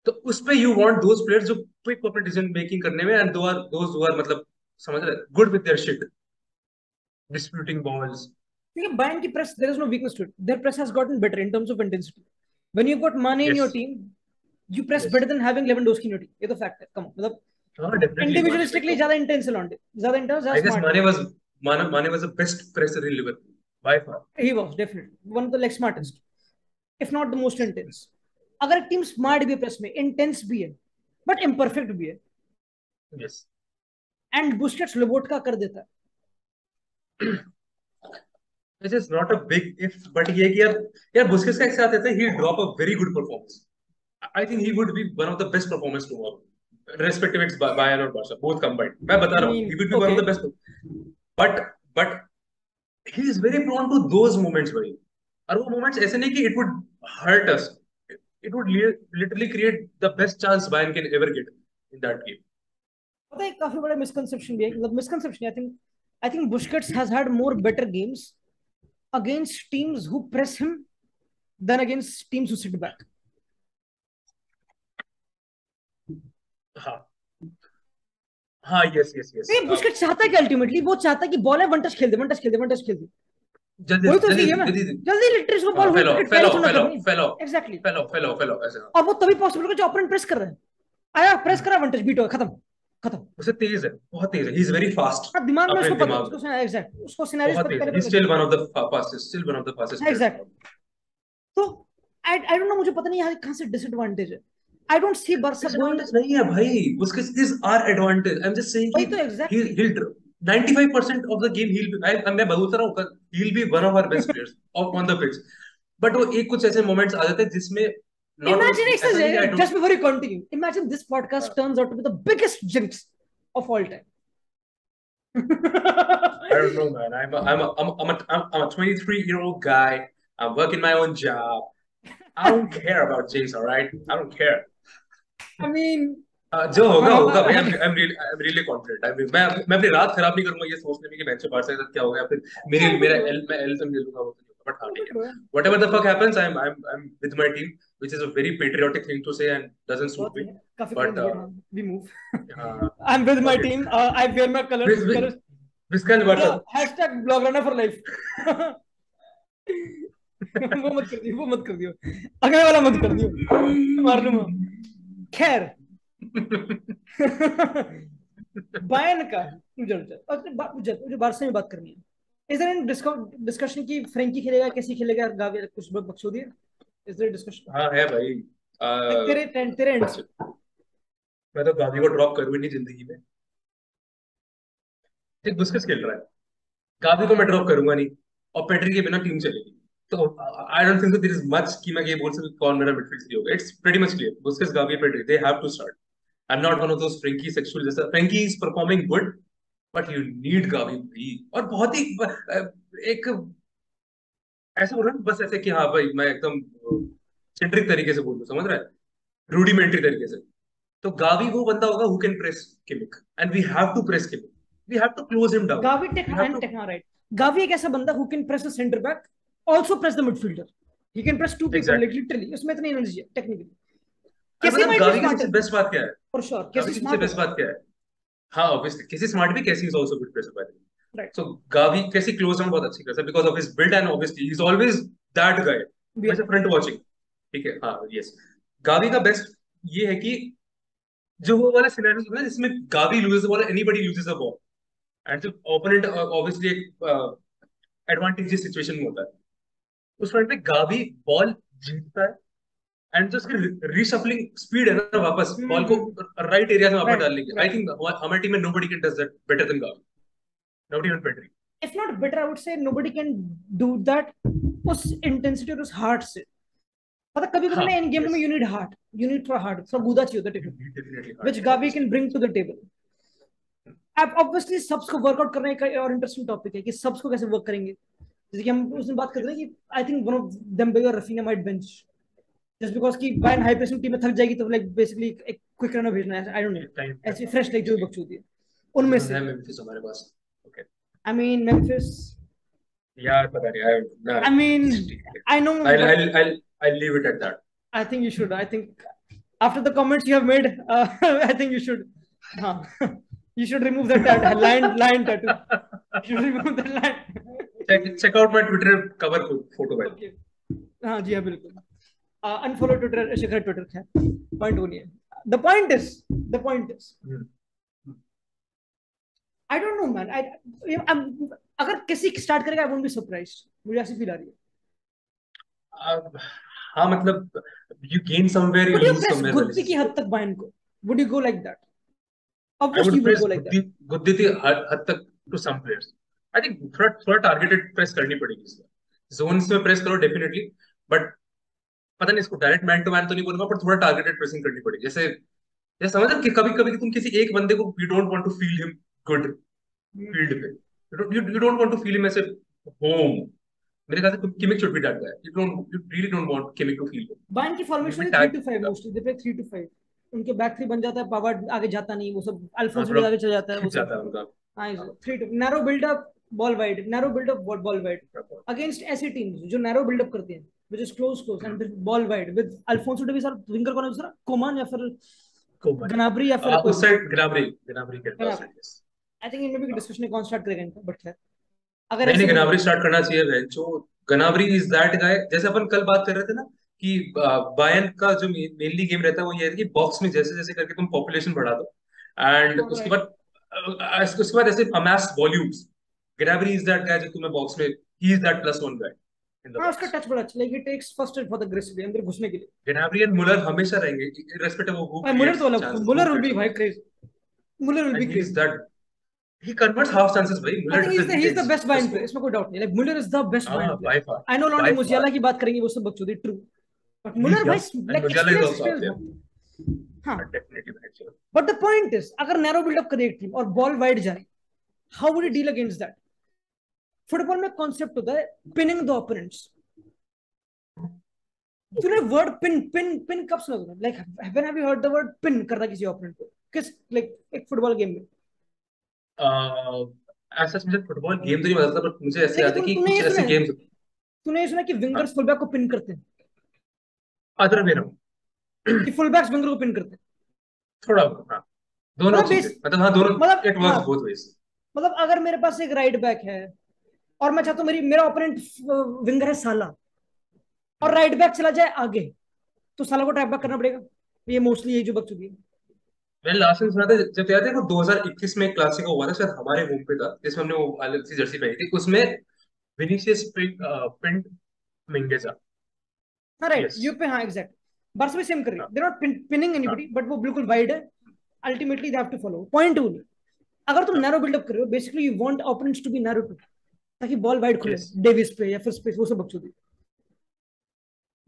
तो उस पे यू वांट दोस प्लेयर्स जो क्विक अपने डिसीजन मेकिंग करने में, एंड दोस हु आर मतलब समझ रहे, good with their shit, disputing balls. Because Bayern की press, there is no weakness to it. Their press has gotten better in terms of intensity. When you've got Mane in your yes team, you press yes better than having Lewandowski in your team. ये तो fact है. Come on, मतलब हाँ definitely माने भाई. individualistically ज़्यादा intense है लॉन्डे, ज़्यादा intense, आई ज़्यादा गेस smart. माने was the best pressure in Liverpool by far. He was definitely one of the like smartest, if not the most intense. अगर एक टीम smart भी है press में, intense भी है, but imperfect भी है, यस and Busquets Lobotka कर देता है. Which is not a big if, but ये कि यार बुस्केट्स का एक साथ आता है, he drop a very good performance. I think he would be one of the best performers tomorrow, respective it's Bayern or Barca, both combined. मैं बता I रहा हूँ, mean, he would be one of the okay. best. But he is very prone to those moments भाई. और वो moments ऐसे नहीं कि it would hurt us. It would literally create the best chance Bayern can ever get in that game. पता है काफी बड़ा misconception भी है, मतलब misconception. I think Busquets has had more better games against teams who press him than against teams who sit back. हाँ हाँ yes yes yes. ये Busquets चाहता है कि अल्टीमेटली वो चाहता है कि बॉल है वन टच खेल दे, वन टच खेल दे, वन टच खेल दे. जल्दी वही तो जल्दी सही है. मैं जल्दी जल्दी लिटरली उसको बॉल फेलो कैरी फेलो थोड़ा फेलो करनी. Fellow exactly. फेलो ऐसे. और वो तभी पॉसिबल होगा जो ओपोनेंट प्रेस कर रहा है. आया प्रेस करा, वन टच बीट हो गया, खत्म खत्म. उसे तेज है, बहुत तेज है, ही इज वेरी फास्ट. हाँ, दिमाग में अपने उसको पता है, दिमाग उसको में एग्जैक्ट उसको सिनेरियोस बहुत पता तेज है. पहले ही पता स्टिल लग one of the fastest, still one of the fastest जाता है. प्लेयर्स. एग्जैक्ट. तो आई डोंट नो, मुझे पता नहीं यार कहाँ से डिसएडवांटेज है. I don't see Barca going. Disadvantage नहीं है भाई, उसके is our advantage. I am just saying वही कि तो exactly. he'll 95% of the game he'll be, मैं बोलता रहा हूँ, he'll be one of our best players on the pitch. But वो एक कुछ ऐसे मोमेंट्स आ जाते हैं जिसमें नॉट Imagine ऐसा नहीं कि आई just don't. before you continue, imagine this podcast turns out to be the biggest jinx of all time. I don't know, man. I'm a 23-year-old guy. I'm working my own job. I don't care about Jace, all right? I don't care. I mean, जो होगा भाई. I'm really confident. मैं अपनी रात खराब नहीं करूंगा ये सोचने में कि मैच बाहर से क्या हो गया, फिर मेरा मैं एल तो मिल लूंगा, वो तो नहीं होगा. बट हाँ ठीक है. Whatever the fuck happens, I'm with my team, which is a very patriotic thing to say and doesn't suit me. But we move. I'm with my team. I wear my colors. Viscal Barca. Hashtag blog runner for life. वो मत कर दियो. अगले वाला मत कर दियो. मार लूंगा. खैर. बायर्न का मुझे बारसा में बात करनी है. इज देयर एनी डिस्कशन की फ्रेंकी खेलेगा, कैसे खेलेगा, गावी कुछ बकचोदी है? Is there discussion? हाँ है भाई. तेरे एंड से मैं तो गावी को ड्रॉप करूँ ही नहीं जिंदगी में. एक बुस्केट्स खेल रहा है, गावी को मैं ड्रॉप करूंगा नहीं, और पेड्री के बिना टीम चलेगी. तो I don't think there is much कि मैं ये बोल सकूं कौन मेरा मिडफील्ड थ्री होगा. It's pretty much clear. Busquets, Gavi, Pedri, they have to start. I am not one of those Frenkie sexual जैसा. Frenkie is performing good, but you need Gavi भी. और बहुत ही एक ऐसा बोल रहा हूँ बस ऐसे कि हाँ भाई मैं एकदम सेंट्रिक तरीके से बोल रहा हूँ, समझ रहा है, रूडिमेंट्री तरीके से. तो गावी वो बंदा होगा who can press Kimmich, and we have to press Kimmich. We have to close him down. Gavi Techna, right? Gavi एक ऐसा बंदा who can press the center back, also press the midfielder. He can press two people, like literally. उसमें इतनी energy है technically. कैसे Gavi की सबसे best बात क्या है? For sure. कैसे सबसे बेस्ट बात क्या है? हाँ obviously कैसे स्मार्ट भी, कैसे is also good presser by the way. Right. So Gavi कैसे close down बहुत अच्छी करता है because of his build, and obviously he's always that guy. हमेशा front watching. ठीक है, हाँ yes. गावी का बेस्ट ये है कि जो वो वाला सिनेरियो होता है जिसमें Gavi loses the ball, anybody loses the ball. And जब ओपोनेंट ऑब्वियसली एक एडवांटेजियस सिचुएशन में होता है, उस पॉइंट पे गावी बॉल जीतता है, एंड जो उसकी रीशफलिंग स्पीड है ना वापस बॉल को राइट एरिया में वापस डालने की, आई थिंक हमारी टीम में nobody can does that better than Gavi, not even Pedri. If not better, I would say nobody can do that उस इंटेंसिटी और उस हार्ट से. पता कभी कभी हाँ ना इन गेम में yes, यू नीड थोड़ा हार्ट, थोड़ा गूदा चाहिए होता है, definitely hard, which Gavi obviously. Can bring to the table. अब ऑब्वियसली सबस को वर्कआउट करने का और इंटरेस्टिंग टॉपिक है कि सबस को कैसे वर्क करेंगे. जैसे कि हम उसमें बात करते हैं Yes. कि I think one of Dembele और Raphinha might bench just because कि बायर्न हाई प्रेसिंग टीम में थक जाएगी, तो लाइक बेसिकली एक क्विक रनर भेजना है, आई डोंट नो, टाइम ऐसी फ्रेश लाइक जो भी बकचोदी है उनमें से. है मेम्फिस हमारे पास. Okay. आई मीन मेम्फिस, यार पता नहीं, I mean I know, I'll but I'll I'll I'll leave it at that. I think you should, I think after the comments you have made, I think you should, you should remove that lion tattoo. You should remove the lion. check out my Twitter cover photo भाई. Okay. हाँ जी हाँ बिल्कुल. Unfollow Twitter, शिखर Twitter है. Point वो नहीं है. The point is, I don't know man. अगर किसी स्टार्ट करेगा I won't be surprised. मुझे ऐसी फील आ रही है. हाँ मतलब you gain somewhere, you Would you lose press somewhere वाली गुत्ती की हद तक बायन को? Would you go like that? I Obviously would you would press go like that. गुद्दी थी हद तक to some players. I think थोड़ा थोड़ा targeted press करनी पड़ेगी इसमें. Zones में press करो definitely, but पता नहीं इसको डायरेक्ट मैन टू मैन तो नहीं बोलूंगा, पर थोड़ा टारगेटेड प्रेसिंग करनी पड़ेगी. जैसे जैसे समझ रहे कि कभी कभी तुम किसी एक बंदे को you don't want to feel him good field पे, you don't want to feel him ऐसे होम. मेरे ख्याल से Kimmich should be that guy. You really don't want Kimmich to feel him. Bayern की फॉर्मेशन है 3-5 मोस्टली, दे प्ले 3-5. उनके back three बन जाता है, पावर्ड आगे जाता नहीं, वो सब अल्फोंसो भी थोड़ा आगे चला जाता है, वो खिंच सब. जाता है उनका. हाँ 3 narrow buildup ball wide, narrow buildup ball wide against ऐसी टीम्स जो नैरो बिल्डअप करती हैं which is close and ball wide with Alphonso Davies और विंगर कौन है दूसरा, कोमान या फिर गनाब्री या फिर कोई उस साइड गनाब्री के पास है. आई थिंक इनमें भी डिस्कशन कौन स्टार्ट करेगा इनका, बट खैर अगर नहीं ऐसे नहीं, गनाब्री स्टार्ट करना चाहिए वेंचो. गनाब्री इज दैट गाय. जैसे अपन कल बात कर रहे थे ना कि बायर्न का जो मेनली गेम रहता है वो ये है कि बॉक्स में जैसे जैसे करके तुम पॉपुलेशन बढ़ा दो एंड उसके बाद ऐसे अमास volumes. Gnabry is that guy जो तुम्हें बॉक्स में, he is that +1 guy in the हाँ उसका बॉक्स. टच बड़ा अच्छा, like it takes first for the aggressive अंदर घुसने के लिए. गनाब्री एंड मुलर हमेशा रहेंगे इररेस्पेक्टिव ऑफ हु मुलर तो क्रिएट्स अलग, chances, who Muller will creates be भाई crazy, Muller will be and he is crazy. That. He converts half chances भाई. I Muller think doesn't he's the takes best the Bayern player. score. इसमें कोई doubt नहीं. Like Muller is the best Bayern player. by far, I know by लॉन्डे far. मुजियाला की बात करेंगे, वो सब बकचोदी true. But He's Muller young भाई and like Musiala is experience also up there. हाँ. Definitely actually. But the point is, अगर narrow buildup करे एक टीम और बॉल वाइड जाए, how would you deal against that? Football में concept होता है पिनिंग द ओपोनेंट्स. तूने वर्ड पिन पिन पिन कब सुना तूने? Like when have you heard the word pin करना किसी ओपोनेंट को? किस लाइक एक फुटबॉल गेम में? ऐसा मुझे फुटबॉल गेम तो नहीं पता था, बट मुझे ऐसे याद है कि तूने कुछ ये ऐसे सुना, गेम्स. तूने ये सुना कि विंगर्स फुलबैक को पिन करते हैं, अदर वे राउंड कि फुलबैक्स विंगर को पिन करते हैं? थोड़ा. हाँ दोनों मतलब चीजें, मतलब हाँ दोनों. मतलब इट वर्क्स बोथ वेज. मतलब अगर मेरे पास एक राइट बैक है और मैं चाहता हूँ मेरा ओपोनेंट विंगर है साला और राइट बैक चला जाए आगे, तो साला को ट्रैप बैक करना पड़ेगा. ये मोस्टली ये जो बकचोदी है. मैंने लास्ट टाइम सुना था जब याद है वो 2021 में एक क्लासिको हुआ था शायद हमारे होम पे था, जिसमें हमने वो अलग सी जर्सी पहनी थी. उसमें विनीसियस पिंड मिंगेजा. हाँ राइट, यस. यू पे हाँ एग्जैक्ट. बार्सा भी सेम कर रही है, they not pinning anybody but वो बिल्कुल वाइड है. Ultimately they have to follow point two. अगर तुम नैरो बिल्डअप कर रहे हो, basically you want opponents to be narrow too, ताकि बॉल वाइड खुले डेविस पे या फिर स्पेस, वो सब बकचोदी.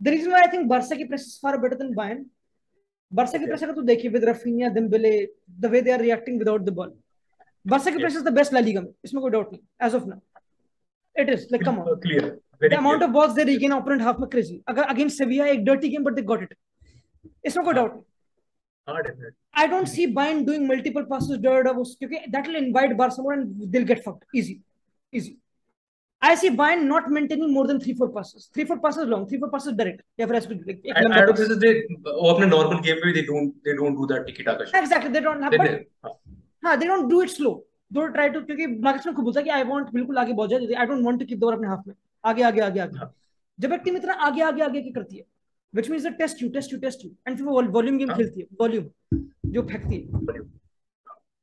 The reason why I think Barca की press is far better than Bayern. Barca की प्रेस अगर तू देखिए with Raphinha Dembele, the way they are reacting without the ball, Barca की press is the best La Liga में, इसमें कोई doubt नहीं as of now. It is like come on, clear. The amount of balls they regain opponent half में crazy. अगर against Sevilla एक dirty game but they got it, इसमें कोई doubt नहीं. हाँ definitely. I don't see Bayern doing multiple passes dirt or क्योंकि that will invite Barcelona and they'll get fucked easy. I see Bayern not maintaining more than 3-4 passes. 3-4 passes long, 3-4 passes direct. या फिर ऐसे like एक लंबा I don't pass. think they वो अपने normal game में they don't do that tiki taka shit. Exactly, they don't have. But हाँ, they don't do it slow. Don't try to, क्योंकि मार्केट में खूब बोलता है कि I want बिल्कुल आगे बहुत जाए. I don't want to keep the ball अपने हाथ में. आगे. जब एक टीम इतना आगे की करती है, which means they test you, and फिर वो वॉल्यूम गेम खेलती है, वॉल्यूम जो फेंकती है.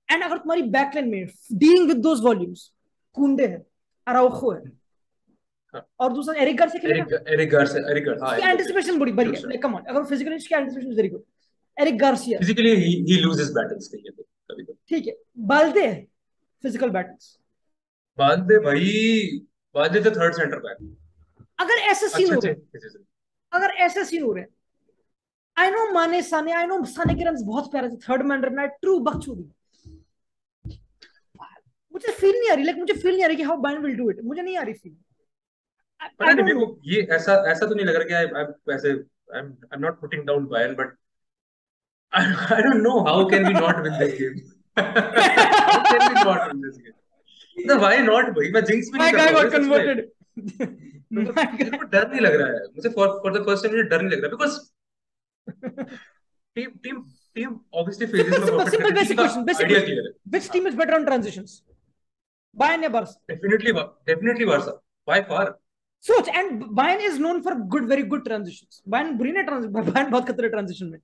एंड अगर तुम्हारी बैकलाइन में डीलिंग विद दोस वॉल्यूम्स कुंडे है, अराउखो है और दूसरा एरिक गार्सिया खेलेगा. एरिक गार्सिया हाँ, एंटिसिपेशन बड़ी बढ़िया है. लाइक कम ऑन, अगर फिजिकली इसकी anticipation very good. Eric Garcia physically he loses battles कहीं पे कभी तो. ठीक है. बाल्दे है फिजिकल बैटल्स. बाल्दे तो थर्ड सेंटर बैक. अगर ऐसा सीन हो रहा है, अगर ऐसे सीन हो रहे हैं, आई नो माने साने, आई नो साने के रन बहुत प्यारे थे, थर्ड मैन रन, ट्रू बकचोदी, मुझे फील नहीं आ रही, लाइक मुझे फील नहीं आ रही कि how Bayern will do it, मुझे नहीं आ रही फील। पता आई नहीं डोंट मेरे नो। को ये ऐसा ऐसा तो नहीं लग रहा कि आई ऐसे आई am not putting down Bayern but I don't know how can we not win this game. How can we not win this game? No, why not भाई मैं जिंक्स भी नहीं माय कर गाय रहा हूँ गॉट भाई सच में। कन्वर्टेड। मेरे को डर नहीं लग रहा है मुझे फॉर द फर्स्ट टाइम मुझे डर नहीं लग रहा because team team team obviously phases simple में सिंपल परफेक्ट सिंपल करती है टीम बेसिक का question, basic idea question, clear है। व्हिच हाँ team is better on transitions, Bayern या Barca? Definitely Barca by far. सोच, and Bayern is known for good, very good transitions, Bayern बुरी नहीं, Bayern बहुत खतरे ट्रांजिशन में,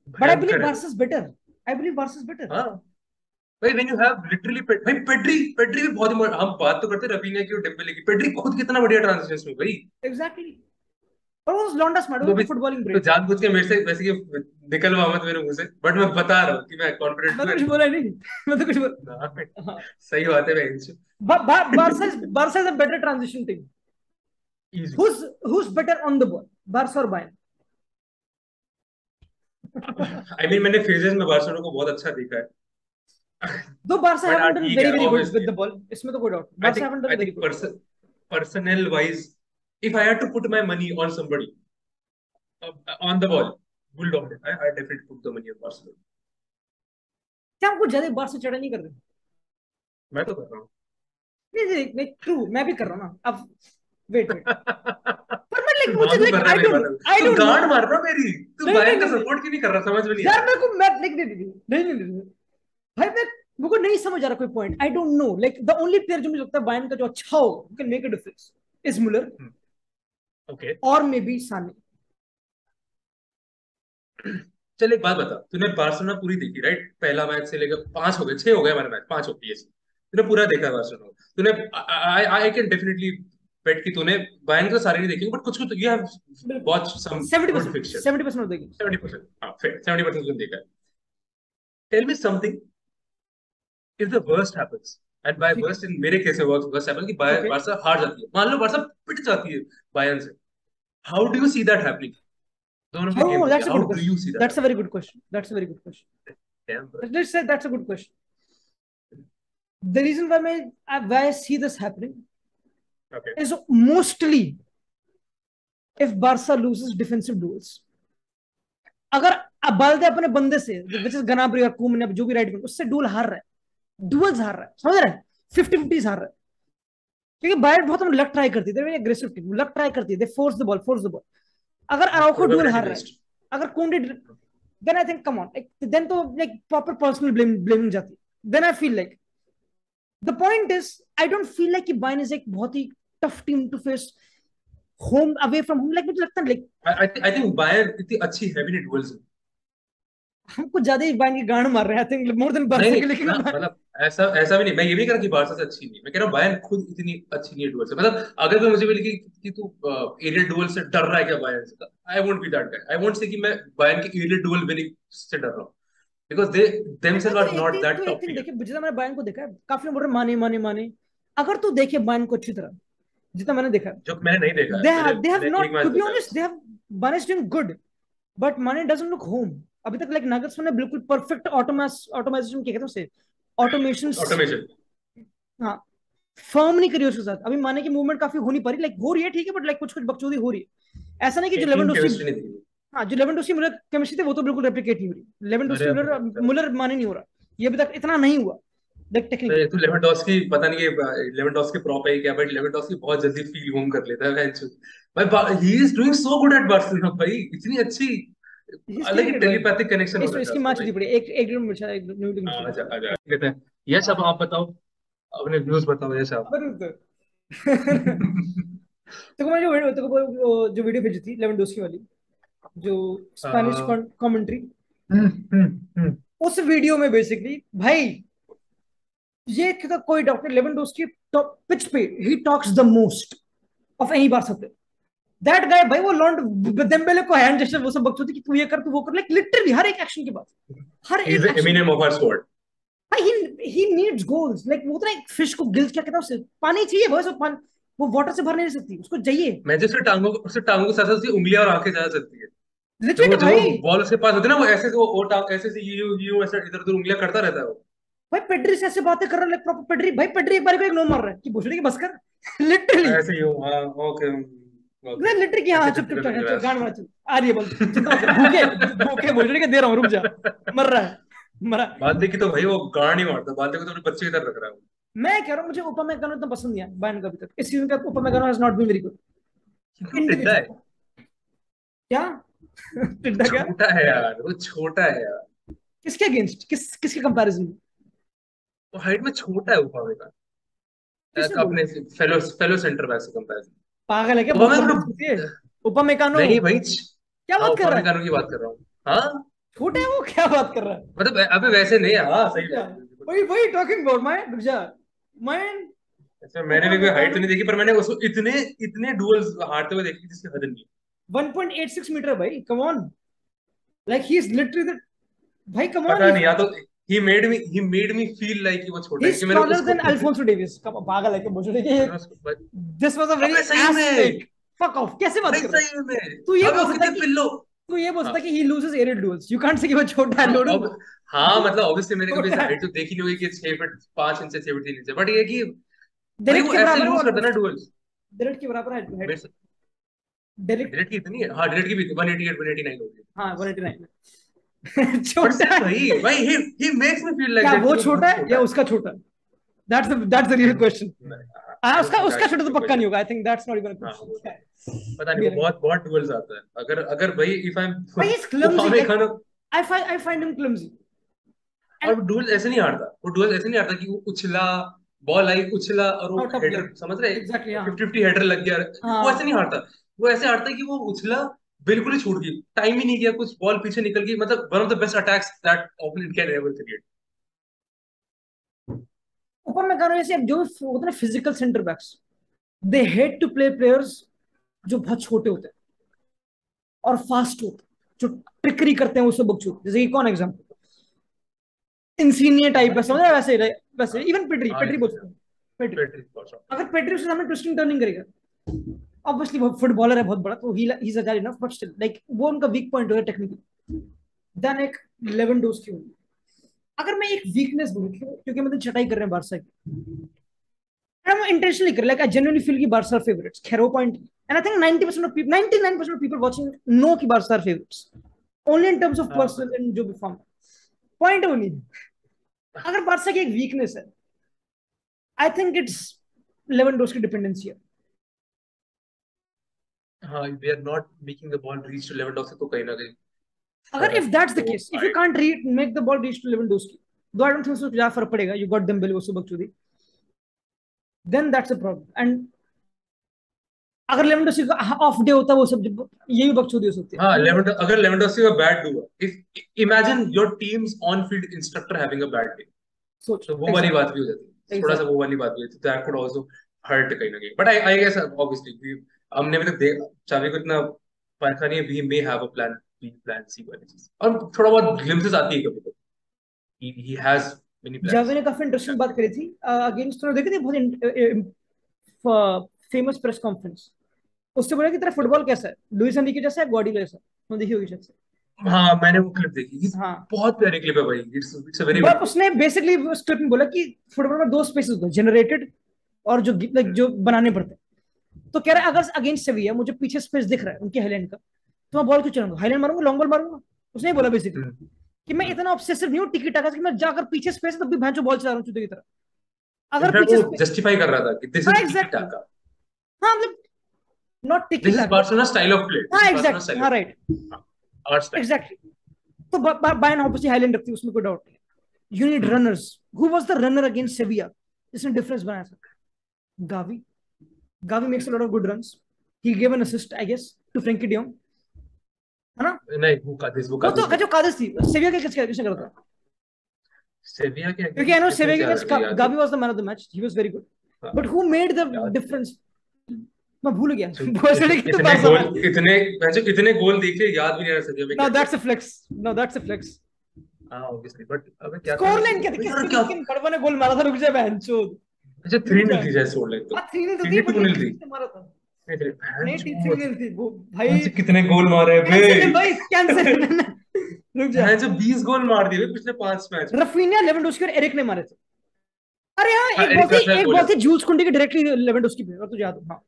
बट आई बिलीव भयंकर है भाई। Barca is better, I believe Barca is better. हाँ भाई व्हेन यू हैव लिटरली भाई पेड्री पेड्री भी बहुत हम बात तो करते हैं रफीना की और डेम्बेले की, पेड्री खुद कितना बढ़िया ट्रांजिशंस में भाई। एग्जैक्टली, और वो लॉन्डा स्मार्ट, तो उसको अभी फुटबॉलिंग तो ब्रेन है। जानबूझ के मेरे से वैसे कि निकलवा मत मेरे मुंह से बट मैं बता रहा हूँ कि मैं कॉन्फिडेंट मैं हूँ तो कुछ बोला ही नहीं, मैं तो कुछ हाँ, बोला। हाँ, सही बात है मैं इनसे Barca is a better transition team. Easy. Who's better on the ball, Barca और बायर्न? आई मीन मैंने फेजेस में बार्सिलोना को बहुत अच्छा देखा है दो बार्सा बट हाँ हैवंट डन ठीक वेरी है very good with obviously. The ball, इसमें तो कोई doubt, Barca haven't I done very think good. personnel wise if I had to put my money on somebody on the ball bulldog I definitely put the money on Barcelona। क्या हम कुछ ज्यादा Barca चढ़ा नहीं कर रहे? मैं तो कर रहा हूँ। नहीं नहीं नहीं, ट्रू, मैं भी कर रहा हूँ ना अब। वेट वेट, पर मैं लाइक, मुझे नाम ही लाइक कर रहा है आई मेरी डोंट नो, बात। आई तू डोंट नो। गांड मार रहा मेरी तू नहीं नहीं बायर्न का नहीं नहीं सपोर्ट क्यों नहीं कर रहा समझ में नहीं आ यार, रहा। मेरे को मैं नहीं नहीं नहीं नहीं नहीं नहीं भाई, मैं मेरे को नहीं समझ आ रहा कोई point, I don't no, like the only player जो मुझे लगता है बायर्न का जो अच्छा हो, can make a difference, is Muller, okay और मे बी साने। चल एक बात बता तूने बार्सिलोना पूरी देखी राइट पहला मैच से लेकर पांच हो गए छह हो गए हमारे मैच पांच होती है तूने पूरा देखा है बार्सिलोना तूने आई आई कैन डेफिनेटली बेट कि तूने बायर्न को सारे नहीं देखेंगे बट कुछ कुछ यू हैव बिल्कुल, watch some good 70%, fixtures 70% of the games. 70%। हाँ फिर 70% तुमने देखा है। Tell me something if the worst happens and by ठीक है, वर्स्ट इन मेरे केस में वर्स्ट हैपेंस कि ओके। बार्सा हार जाती है मान लो बार्सा पिट जाती है बायर्न से how do you see that happening दोनों के गेम Oh, होती that's है a how good do question. You see that That's a very good question. That's a very good question. Happening. Let's say that's a good question. The reason why I see this happening okay is mostly if Barca loses defensive duels. अगर अब बाल्दे अपने बंदे से, which is गनाब्री और Koeman, जो भी right wing, उससे dual हार रहा है, डुअल्स हार रहा है, समझ रहे हैं, 50-50 हार रहा है, क्योंकि बायर बहुत हम लक ट्राई करती है, एग्रेसिव टीम लक ट्राई करती है, they force the ball, force the ball. अगर अराउखो डुअल प्रोबेबिलिटी हार रहा है, बेस्ड अगर Kounde, then I think come on, then तो लाइक प्रॉपर पर्सनल ब्लेमिंग जाती है, then I feel like the point is, I don't feel like कि Bayern is एक बहुत ही tough team to face home away from home, like मुझे लगता है लाइक आई थिंक बायर इतनी अच्छी है भी नहीं डुअल्स में। हम कुछ ज्यादा ही बायर्न की गांड मार रहे हैं, आई थिंक मोर देन नहीं बार्सा नहीं के, लेकिन हाँ मतलब ऐसा ऐसा भी नहीं मैं ये भी नहीं कह रहा कि बार्सा से अच्छी नहीं मैं कह रहा हूँ बायर खुद इतनी अच्छी नहीं है डुअल से मतलब अगर कोई मुझे बोले कि तू एरियल डुअल से डर रहा है क्या बायर से I won't be that guy I won't say कि मैं बायर की एरियल डुअल विनिंग से डर रहा हूँ बिकॉज दे अच्छा, देमसेल्फ तो आर नॉट दैट एक टॉप थिंग टियर। देखिए, जितना मैंने बायर्न को देखा है, काफी लोग बोल रहे हैं माने माने माने, अगर तू देखे बायर्न को अच्छी तरह, जितना मैंने देखा है, जो मैंने नहीं देखा है they मैंने have they have मैंने एक not, मैच to be देखा है honest, बस। they have, Mane is doing good, but Mane doesn't look home अभी तक, लाइक नगेट्स ने बिल्कुल परफेक्ट ऑटोमेशन, क्या कहते हैं उसे, ऑटोमेशन, ऑटोमेशन हाँ, फर्म नहीं करी उसके साथ, अभी माने की मूवमेंट काफी हो नहीं पा रही, लाइक हो रही है ठीक है, बट लाइक कुछ कुछ बकचोदी हो रही है, ऐसा नहीं कि जो टीम लेवेंडोस्की, केमिस्ट्री नहीं थी। हाँ जो लेवेंडोस्की मुलर केमिस्ट्री थी वो तो बिल्कुल रेप्लिकेट नहीं हो रही, लेवेंडोस्की अरे मुलर, बहुत मुलर माने नहीं हो रहा, ये अभी तक इतना नहीं हुआ, लाइक टेक्निकली। तू लेवेंडोस्की पता नहीं ये लेवेंडोस्की प्रॉप है क्या बट लेवेंडोस्की बहुत जल्दी फील होम कर लेता है भाई he is doing so good at Barcelona भाई इतनी अच्छी ही इज अलग ही किलिंग इट भाई, टेलीपैथिक कनेक्शन हो रखा है इसकी उसका माँ चुदी भाई। पड़ी, एक डेढ़ मिनट, एक मिनट आजा आजा कहते हैं ये सब आप बताओ अपने व्यूज बताओ ये सब। तो मैं जो वीडियो, जो वीडियो भेजी थी लेवेंडोस्की वाली, जो स्पेनिश हम्म कमेंट्री, हम्म उस वीडियो में बेसिकली भाई, ये कोई डॉक्टर लेवेंडोस्की पिच पे ही talks the most of any बार सकते, दैट गाय भाई, वो लॉन्ड डेम्बेले को हैंड जेस्चर वो सब बकचोदी कि तू ये कर, तू वो कर, लाइक लिटरली हर एक एक्शन के बाद, हर ही इज एक the action, Eminem of our squad. भाई ही नीड्स गोल्स, लाइक वो तो एक फिश को गिल्स, क्या कहता है उसे, पानी चाहिए बस, वो पानी, वो वाटर से भर नहीं सकती, उसको चाहिए मैं जो उससे टांगों के साथ साथ उसकी उंगलियां और आंखें ज्यादा चलती है। लिटरली जब वो भाई। बॉल उसके पास होती है ना, वो ऐसे से वो ऐसे से यूं ऐसे इधर उधर उंगलियां करता रहता है वो। भाई पेड्री से ऐसे बातें कर रहा है प्रॉपर पेड्री, भाई पेड्री एक बार को एक नो मार रहा है कि भोसड़ी की बस कर लिटरली। ऐसे ही हो, हाँ, ओके ओके। लिटरली कि हाँ ऐसे चुप करते चुप करते चुप क्रैश। गांड मार चुप आ रही है बॉल, चिंता मत कर, भूखे भूखे भोसड़ी के दे रहा हूँ, रुक जा, मर रहा है, मरा। बाल्टी की तो भाई वो गाड़ नहीं मारता, बाल्टी को तो अपने बच्चे की तरह रख रहा है वो। मैं कह रहा हूँ मुझे उपमेकानो इतना पसंद नहीं है बायर्न का अभी तक, इस सीजन का Upamecano has not been very good क्यों टिड्डा है? इंडिविजुअल। क्या टिड्डा क्या? छोटा है यार, वो छोटा है यार। किसके अगेंस्ट, किसके कंपैरिजन में? वो हाइट में छोटा है उपामे का, किसने बोला? अपने फेलो फेलो सेंटर बैक से कंपैरिजन। पागल है क्या, बहुत उपामे लंबी का होती है उपमेकानो। नहीं भाई। क्या हाँ, बात कर रहा उपामे है? की बात कर रहा हूँ। हाँ, छोटा है वो, क्या बात कर रहा है? मतलब अबे वैसे नहीं, हाँ रुक सही जा, बात है बिल्कुल। वही वही टॉकिंग अबाउट माय, रुक जा माइन ऐसे मैंने भी कोई हाइट तो उपमेकानो। नहीं देखी, पर मैंने उसको इतने इतने डुअल्स हारते हुए देखे जिसकी हद नहीं। 1.86 मीटर भाई, come on, like he is literally the, भाई कम ऑन, पता नहीं, या तो he made me feel like कि वो छोटा ही है, इज क्योंकि मैंने टॉलर उसको देन अल्फोंसो डेविस, कम पागल है क्या भोसड़ी के? मैंने उसको दिस वाज अ वेरी अबे सही एस में, टेक, फक ऑफ, कैसे बात भाई कर रहा है? सही में। तू ये अबे बोल वो सकता है कितने कि, पिल्लो। तू ये बोल हाँ, सकता है कि he loses aerial duels, you can't say कि वो छोटा है हाँ, लोडू। हाँ, मतलब ऑब्वियसली मैंने कभी ऐसे छोटा है, हाइट तो देखी नहीं होगी कि 6 फीट 5 इंच से 6 फीट 3 इंच, बट ये कि भाई डेलिट वो के ऐसे बराबर है वो लूज करता है ना ऑलमोस्ट, डुअल्स। डेलिट के बराबर है मेरे से डेलिट। डिरेक्ट की इतनी है, हाँ डिरेक्ट की भी 188 189 होगी। हाँ 189 बट छोटा स्टिल है। भाई भाई he makes me feel like क्या दैट कि वो वो छोटा बहुत है या छोटा है। उसका छोटा है? That's the real question. हाँ आई डोंट उसका थिंक उसका दैट्स छोटा तो द पक्का नहीं क्वेश्चन। होगा, आई थिंक दैट्स नॉट इवन अ हाँ, वो तो क्वेश्चन। पता नहीं, वो बहुत बहुत डुअल्स आता है। अगर अगर भाई इफ आई एम भाई इज क्लमजी, उपामे लाइक खाना। आई फाइंड हिम क्लमजी और एंड वो डुअल ऐसे नहीं हारता, वो डुअल ऐसे नहीं हारता कि वो उछला, बॉल आई उछला और वो आउट ऑफ हेडर, गेम, समझ रहे, एग्जैक्टली। हाँ 50-50 हेडर लग गया, वो ऐसे हाँ, नहीं हारता। वो ऐसे हारता है कि वो उछला, बिल्कुल ही छूट गई, टाइम ही नहीं गया कुछ, बॉल पीछे निकल गई, मतलब one of the best attacks that opponent can ever create. ऊपर मैं कह रहा हूँ जैसे जो होते हैं physical centre backs, they hate to play players जो बहुत छोटे होते हैं और फास्ट होते हैं, जो ट्रिकरी करते हैं वो सब बकचोद, जैसे कि कौन एग्जांपल, इंसीनियर टाइप हाँ है, समझ लेकिन रहा है? वैसे वैसे हाँ, इवन पेड्री, हाँ पेड्री लेकिन बोल सकते हैं, पेड्री। Petri for sure. अगर पेड्री उसके सामने ट्विस्टिंग टर्निंग करेगा, ऑब्वियसली वो फुटबॉलर है बहुत बड़ा, तो ही is a enough, but still like वो उनका वीक पॉइंट है टेक्निकली, देन एक लेवेंडोस्की होगी। अगर मैं एक वीकनेस बोलूं, क्योंकि मतलब चटाई कर रहे हैं बारसा की, I'm intentionally correct. Like I genuinely feel कि Barca are favorites. Hero point. And I think 90% of people, 99% of people watching know कि Barca are favorites. Only in terms of हाँ personal मतलब and जो भी form. Point वो नहीं है। अगर बारसा की एक वीकनेस है, I think it's Lewandowski dependency है। हाँ, we are not making the ball reach to Lewandowski, तो कहीं ना कहीं अगर फर्क इफ दैट्स द तो केस, इफ यू आएगा। Can't make the ball reach to Lewandowski, though I don't think सो ज्यादा फर्क पड़ेगा, यू गॉट डेम्बेले वो सब बकचोदी, then that's a problem. And अगर लेवेंडोस्की का ऑफ डे होता है वो सब, ये भी बकचोदी हो सकती है, हाँ, मतलब अगर लेवेंडोस्की का बैड डे हुआ, if imagine your teams on field instructor having a bad day, सोच तो वो वाली एग्जैक्ट बात भी हो जाती है, थोड़ा सा एग्जैक्ट। वो वाली बात भी होती है, दैट कुड आल्सो हर्ट कहीं ना कहीं। But I I guess obviously हमने भी तो देख, चावी को इतना परखा नहीं है, we may have a plan B plan C वाली चीज, और थोड़ा बहुत ग्लिम्पसेस आती है कभी कभी, ही हैज मेनी जावे प्लान्स। ने काफी इंटरेस्टिंग बात करी थी अगेंस्ट, तो देखी थी बहुत फेमस प्रेस कॉन्फ्रेंस। उससे बोला कि तेरा फुटबॉल कैसा है, लुइस एनरिके जैसा है, गार्डियोला जैसा? वो देखी होगी शायद से। हाँ, मैंने वो क्लिप देखी, हाँ, बहुत प्यारी क्लिप है भाई, it's it's a very good but clip. उसने बेसिकली उस क्लिप में बोला कि फुटबॉल में दो स्पेसेस होते हैं, जनरेटेड और जो लाइक जो बनाने पड़ते हैं। तो कह रहा है अगर अगेंस्ट सेविया मुझे पीछे स्पेस दिख रहा है उनके हाईलैंड का, तो मैं बॉल क्यों चलाऊंगा, हाईलैंड मारूंगा, लॉन्ग बॉल मारूंगा। उसने बोला बेसिकली कि मैं इतना ऑब्सेसिव नहीं हूँ टिकी टाका कि मैं जाकर पीछे स्पेस है तब भी भैंसो बॉल चला रहा हूँ चूते की तरह, अगर इनफैक्ट पीछे वो स्पेस। जस्टिफाई कर रहा था कि दिस हाँ इज टिकी एग्जैक्टली, टाका, हाँ मतलब not tiki this is taka but, Barcelona style of play, this हाँ इज बार्सिलोना एग्जैक्ट, स्टाइल हाँ of right, play, our style. Exactly. तो बायर्न ऑब्वियसली हाईलैंड रखती है, उसमें कोई डाउट नहीं। You need runners, who was the runner against Sevilla जिसने difference बनाया था? Gavi. Gavi makes a lot of good runs, he give an assist I guess to Frenkie de Jong, है ना? नहीं, वो वो तो कादिस नहीं जो कादिस थी, सेविया के किसने करा था? सेविया के क्योंकि आई नो अगेंस्ट सेविया के याद अगेंस्ट याद Gavi was the man of the match, he was very good, हाँ, बट हु मेड द याद डिफरेंस? मैं भूल गया तो भोसड़ी के तो इतने बारसा गोल, मैच। इतने गोल देखे याद भी नहीं रह सके, हमें नो क्या किया दैट्स अ था। Flex, no that's a flex. हाँ ऑब्वियसली, बट अबे क्या था स्कोर लाइन क्या थी, अबे किस यार किन क्या, किन बड़वा ने गोल मारा था, रुक जा बहनचोद। अच्छा रुक 3-0 जा। थी शायद सोल्ड लाइन तो। हाँ 3-0 तो थी, 3-2 बट ये 2-0 थी। किसने मारा था? नहीं थे नहीं भैंचो। 3-0 थी वो भाई। भैंचो कितने गोल मारे हैं बे। कैंसर है भाई, कैंसर है। रुक जा। भैंचो 20 गोल मार दिए बे पिछले 5 मैच में। रफीनिया, लेवेंडोस्की और एरिक ने मारे थे। अरे हाँ, हाँ एरिक गार्सिया एक गोल बॉल है। थी जूल्स कुंडी की डायरेक्टली लेवेंडोस्की पे, और तुझे याद हो? हाँ।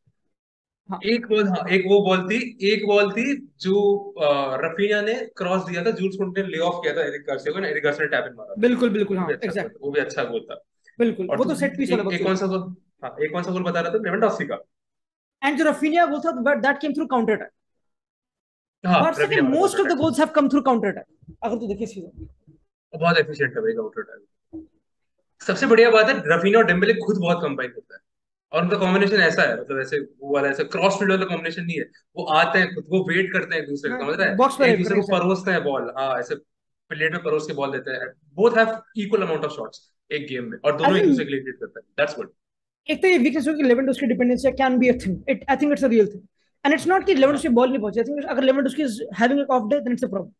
हाँ एक बॉल, हाँ एक वो बॉल थी। एक बॉल थी जो रफीनिया ने क्रॉस दिया था, जूल्स कुंटे ने ले ऑफ किया था एरिक गार्सिया को ना, एरिक गार्सिया ने टैप इन मारा था। बिल्कुल बिल्कुल, वो हाँ भी अच्छा गोल एग्जैक्ट। था, वो भी अच्छा गोल था। बिल्कुल, और वो तू तो सेट पीस वाला एक एक बकचोद कौन था। सा गोल? हाँ एक कौन सा गोल बता रहा था, लेवेंडोस्की का। एंड जो रफीनिया गोल था, but that came through counter attack. हाँ बार्सा के रफीनिया वाला counter most of the attack goals have come through counter attack, अगर तू देखिए सीजन। बहुत एफिशिएंट है भाई काउंटर अटैक। सबसे बढ़िया बात है रफीना और डेम्बेले खुद बहुत कंबाइन करता है। और उनका कॉम्बिनेशन ऐसा है, मतलब ऐसे वो वाला ऐसे क्रॉस फील्ड वाला कॉम्बिनेशन नहीं है। वो आते हैं खुद, वो वेट करते हैं एक दूसरे का, समझ रहा है, बॉक्स पर एक हेड दूसरे करने को के साथ। परोसते हैं बॉल, हाँ ऐसे प्लेट में परोस के बॉल देते हैं। Both have equal amount of shots एक गेम में, और आई दोनों एक दूसरे थिंक के लिए क्रिएट करते हैं, दैट्स गुड। एक तो ये वीकनेस होगी, Lewandowski dependency can be a thing, it I think it's a real thing. And it's not कि हाँ लेवेंडोस्की बॉल नहीं पहुंचे, आई थिंक अगर Lewandowski is having a off day then it's a problem.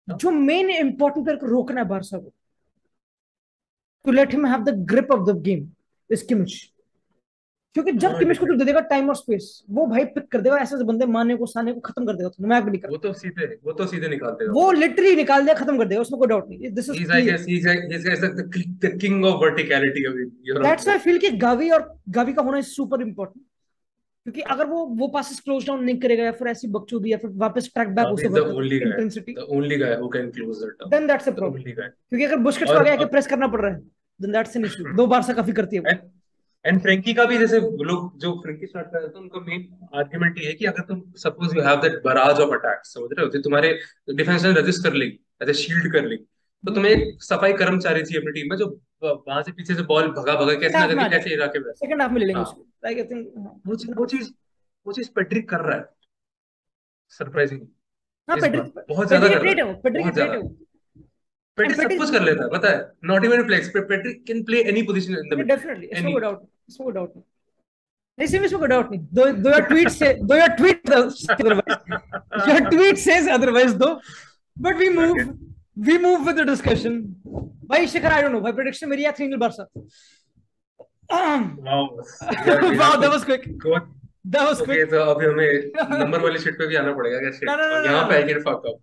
हाँ जो main important player को रोकना है बारसा को, to let him have the grip of the game, is Kimmich. क्योंकि जब हाँ किमिच को तू डिफरेंट। दे देगा टाइम और स्पेस, वो भाई पिक कर देगा ऐसे ऐसे बंदे, माने को साने को खत्म कर देगा, तुम्हें मैं भी नहीं वो करता। तो सीधे, वो तो सीधे निकाल देगा वो बॉल। लिटरली निकाल दिया, खत्म कर देगा, उसमें कोई डाउट नहीं, this is he's like clear. he's like he's like the king of verticality of Europe that's में। व्हाई आई फील कि गावी का होना इज सुपर इंपॉर्टेंट। क्योंकि अगर वो पासेस क्लोज डाउन नहीं करेगा, या फिर ऐसी बकचोदी, या फिर वापस ट्रैक बैक Gavi उसे is the work only guy, intensity, the only guy who can close that down, then that's a the problem. only guy। क्योंकि अगर बुस्केट्स को और आगे आके अब प्रेस करना पड़ रहा है, देन दैट्स एन इशू, दो बार से काफी करती है वो। एंड एंड फ्रेंकी का भी, जैसे लोग जो फ्रेंकी स्टार्ट कर रहे थे उनका मेन आर्गुमेंट ये है कि अगर तुम suppose you have that barrage of attacks, समझ रहे हो, जो तुम्हारे डिफेंस ने रजिस्ट कर लेगी, ऐसे शील्ड कर लेगी, तो तुम्हें हम्म। एक सफाई कर्मचारी चाहिए अपनी टीम में, जो वहां से पीछे से बॉल भगा भगा सेकंड कैसे ना हाफ में करके आ जाए, कैसे इरा के वैसे। सेकंड हाफ में ले लेंगे हाँ उसको, लाइक आई वो चीज वो थिंक। चीज वो चीज पेड्रिक कर रहा है, सरप्राइजिंग हाँ इस बार पेड्रिक, बहुत ज्यादा पेड्रिक के कर रहा ट्रेट है, है वो, पेड्रिक के बहुत ट्रेट ज्यादा। है वो। एंड पेड्रिक सब कुछ पेड्रिक, कर लेता है पता है, not even flex, Pedri can play any position in the midfield, definitely, इसमें एनी। कोई डाउट नहीं, इसमें कोई डाउट नहीं। नहीं सिर्फ इसमें कोई डाउट नहीं, दो योर ट्वीट से, though your tweet otherwise, your tweet says otherwise though. But Okay. We move with the discussion. भाई शिखर, आई डोंट नो भाई, प्रेडिक्शन मेरी है 3-0 Barca. Wow. We wow have to that was quick, go. That was Okay, quick. तो अभी हमें number वाली sheet पे भी आना पड़ेगा क्या? ना शिट, ना ना यहाँ ना पे ना आई कैन फक अप,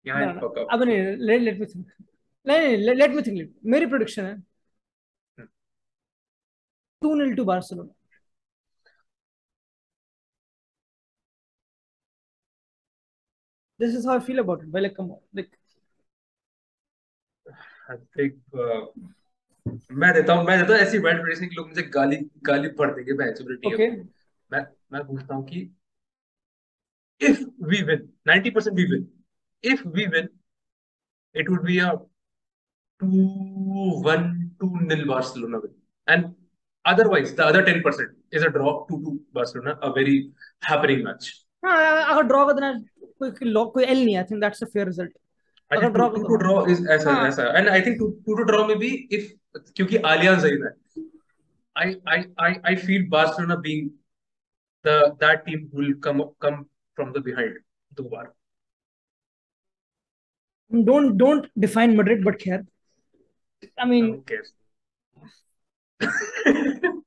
यहाँ आई ना ना, फक अप। अब नहीं, लेट मी थिंक। नहीं, लेट मी थिंक। मेरी प्रेडिक्शन है 2-0 to Barcelona. This is how I feel about it. Well, like, come on, like, I think मैं देता हूँ ऐसी बैड प्रेडिक्शन कि लोग मुझे गाली गाली पड़ देंगे मैच अपने डीएम okay. पे। मैं पूछता हूँ कि if we win 90% we win, if we win it would be a 2-1 2-0 Barcelona win, and otherwise the other 10% is a draw 2-2 Barcelona, a very happening match। हाँ, अगर ड्रॉ कर देना, कोई एल नहीं, I think that's a fair result. अच्छा अगर two draw कर two दो, टू हाँ। ड्रॉ इज ऐसा हाँ, ऐसा, and I think two two draw में भी इफ, क्योंकि आलियांज है, I feel Barcelona being that team who will come from the behind दो बार। don't define Madrid, but खैर, I mean, Who cares?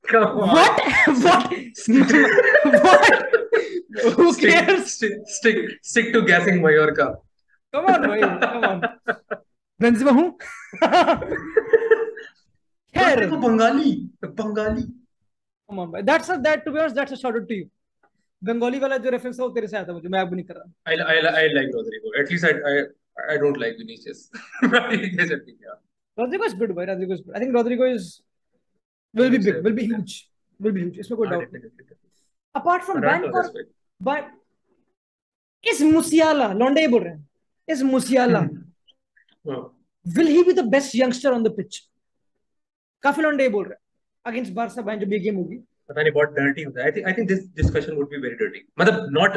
Come on, what? stick what? stick what? Who cares? stick to guessing Mallorca। Come on भाई, come on। Benzema हूँ। खैर, देखो Bengali, Bengali. come on भाई, that to be honest, that's a shout out to you। Bengali वाला जो reference था वो तेरे से आया था, मुझे, मैं अब नहीं कर रहा। I like Rodrigo. At least I don't like Vinicius। ये सब ठीक है। Rodrigo is good भाई, Rodrigo is good। I think Rodrigo is will be Good big, save, will be good save। huge, will be huge, इसमें कोई हाँ doubt नहीं। Definitely. Apart from Ferran Bamford, Torres भाई। but is Musiala, लौंडे ही बोल रहे हैं, is Musiala, हाँ, will he be the best youngster on the pitch? काफी लौंडे ही बोल रहे हैं अगेंस्ट बारसा भाई, जब ये गेम होगी। पता नहीं बहुत डर्टी होता है। I think this discussion would be very dirty, मतलब not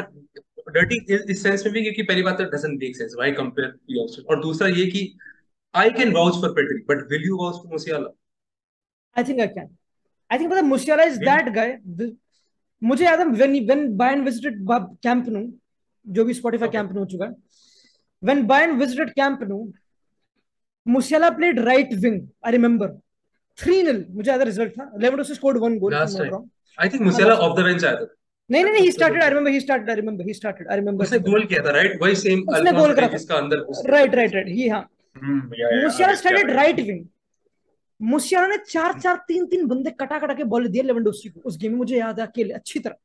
dirty इस सेंस में भी, क्योंकि पहली बात तो doesn't make sense why compare youngsters, और दूसरा ये कि I can vouch for Pedri but will you vouch for Musiala? I think I can, I think पता, Musiala is Will? That guy. मुझे याद है when Bayern visited Camp Nou, जो भी स्पॉटिफाई Okay। कैंप नो हो चुका है, when Bayern visited Camp Nou, Musiala played right wing, I remember. 3-0 मुझे ज्यादा रिजल्ट था। Lewandowski scored 1 goal if I am last not time wrong. I think हाँ Musiala last. Off the bench आया था। नहीं नहीं नहीं, he off the started, bench I remember, he started, I remember उसने इसको। गोल किया था, राइट? वही सेम उसने गोल अल्फोंसो करा था। डेविस का अंदर घुस के राइट गोल राइट किया। राइट, ही हाँ। या मुसियाला against started Canada. Right wing. मुसियाला ने 4-4 3-3 बंदे कटा कटा के बॉल दिए लेवेंडोस्की को उस गेम में, मुझे याद है अकेले अच्छी तरह।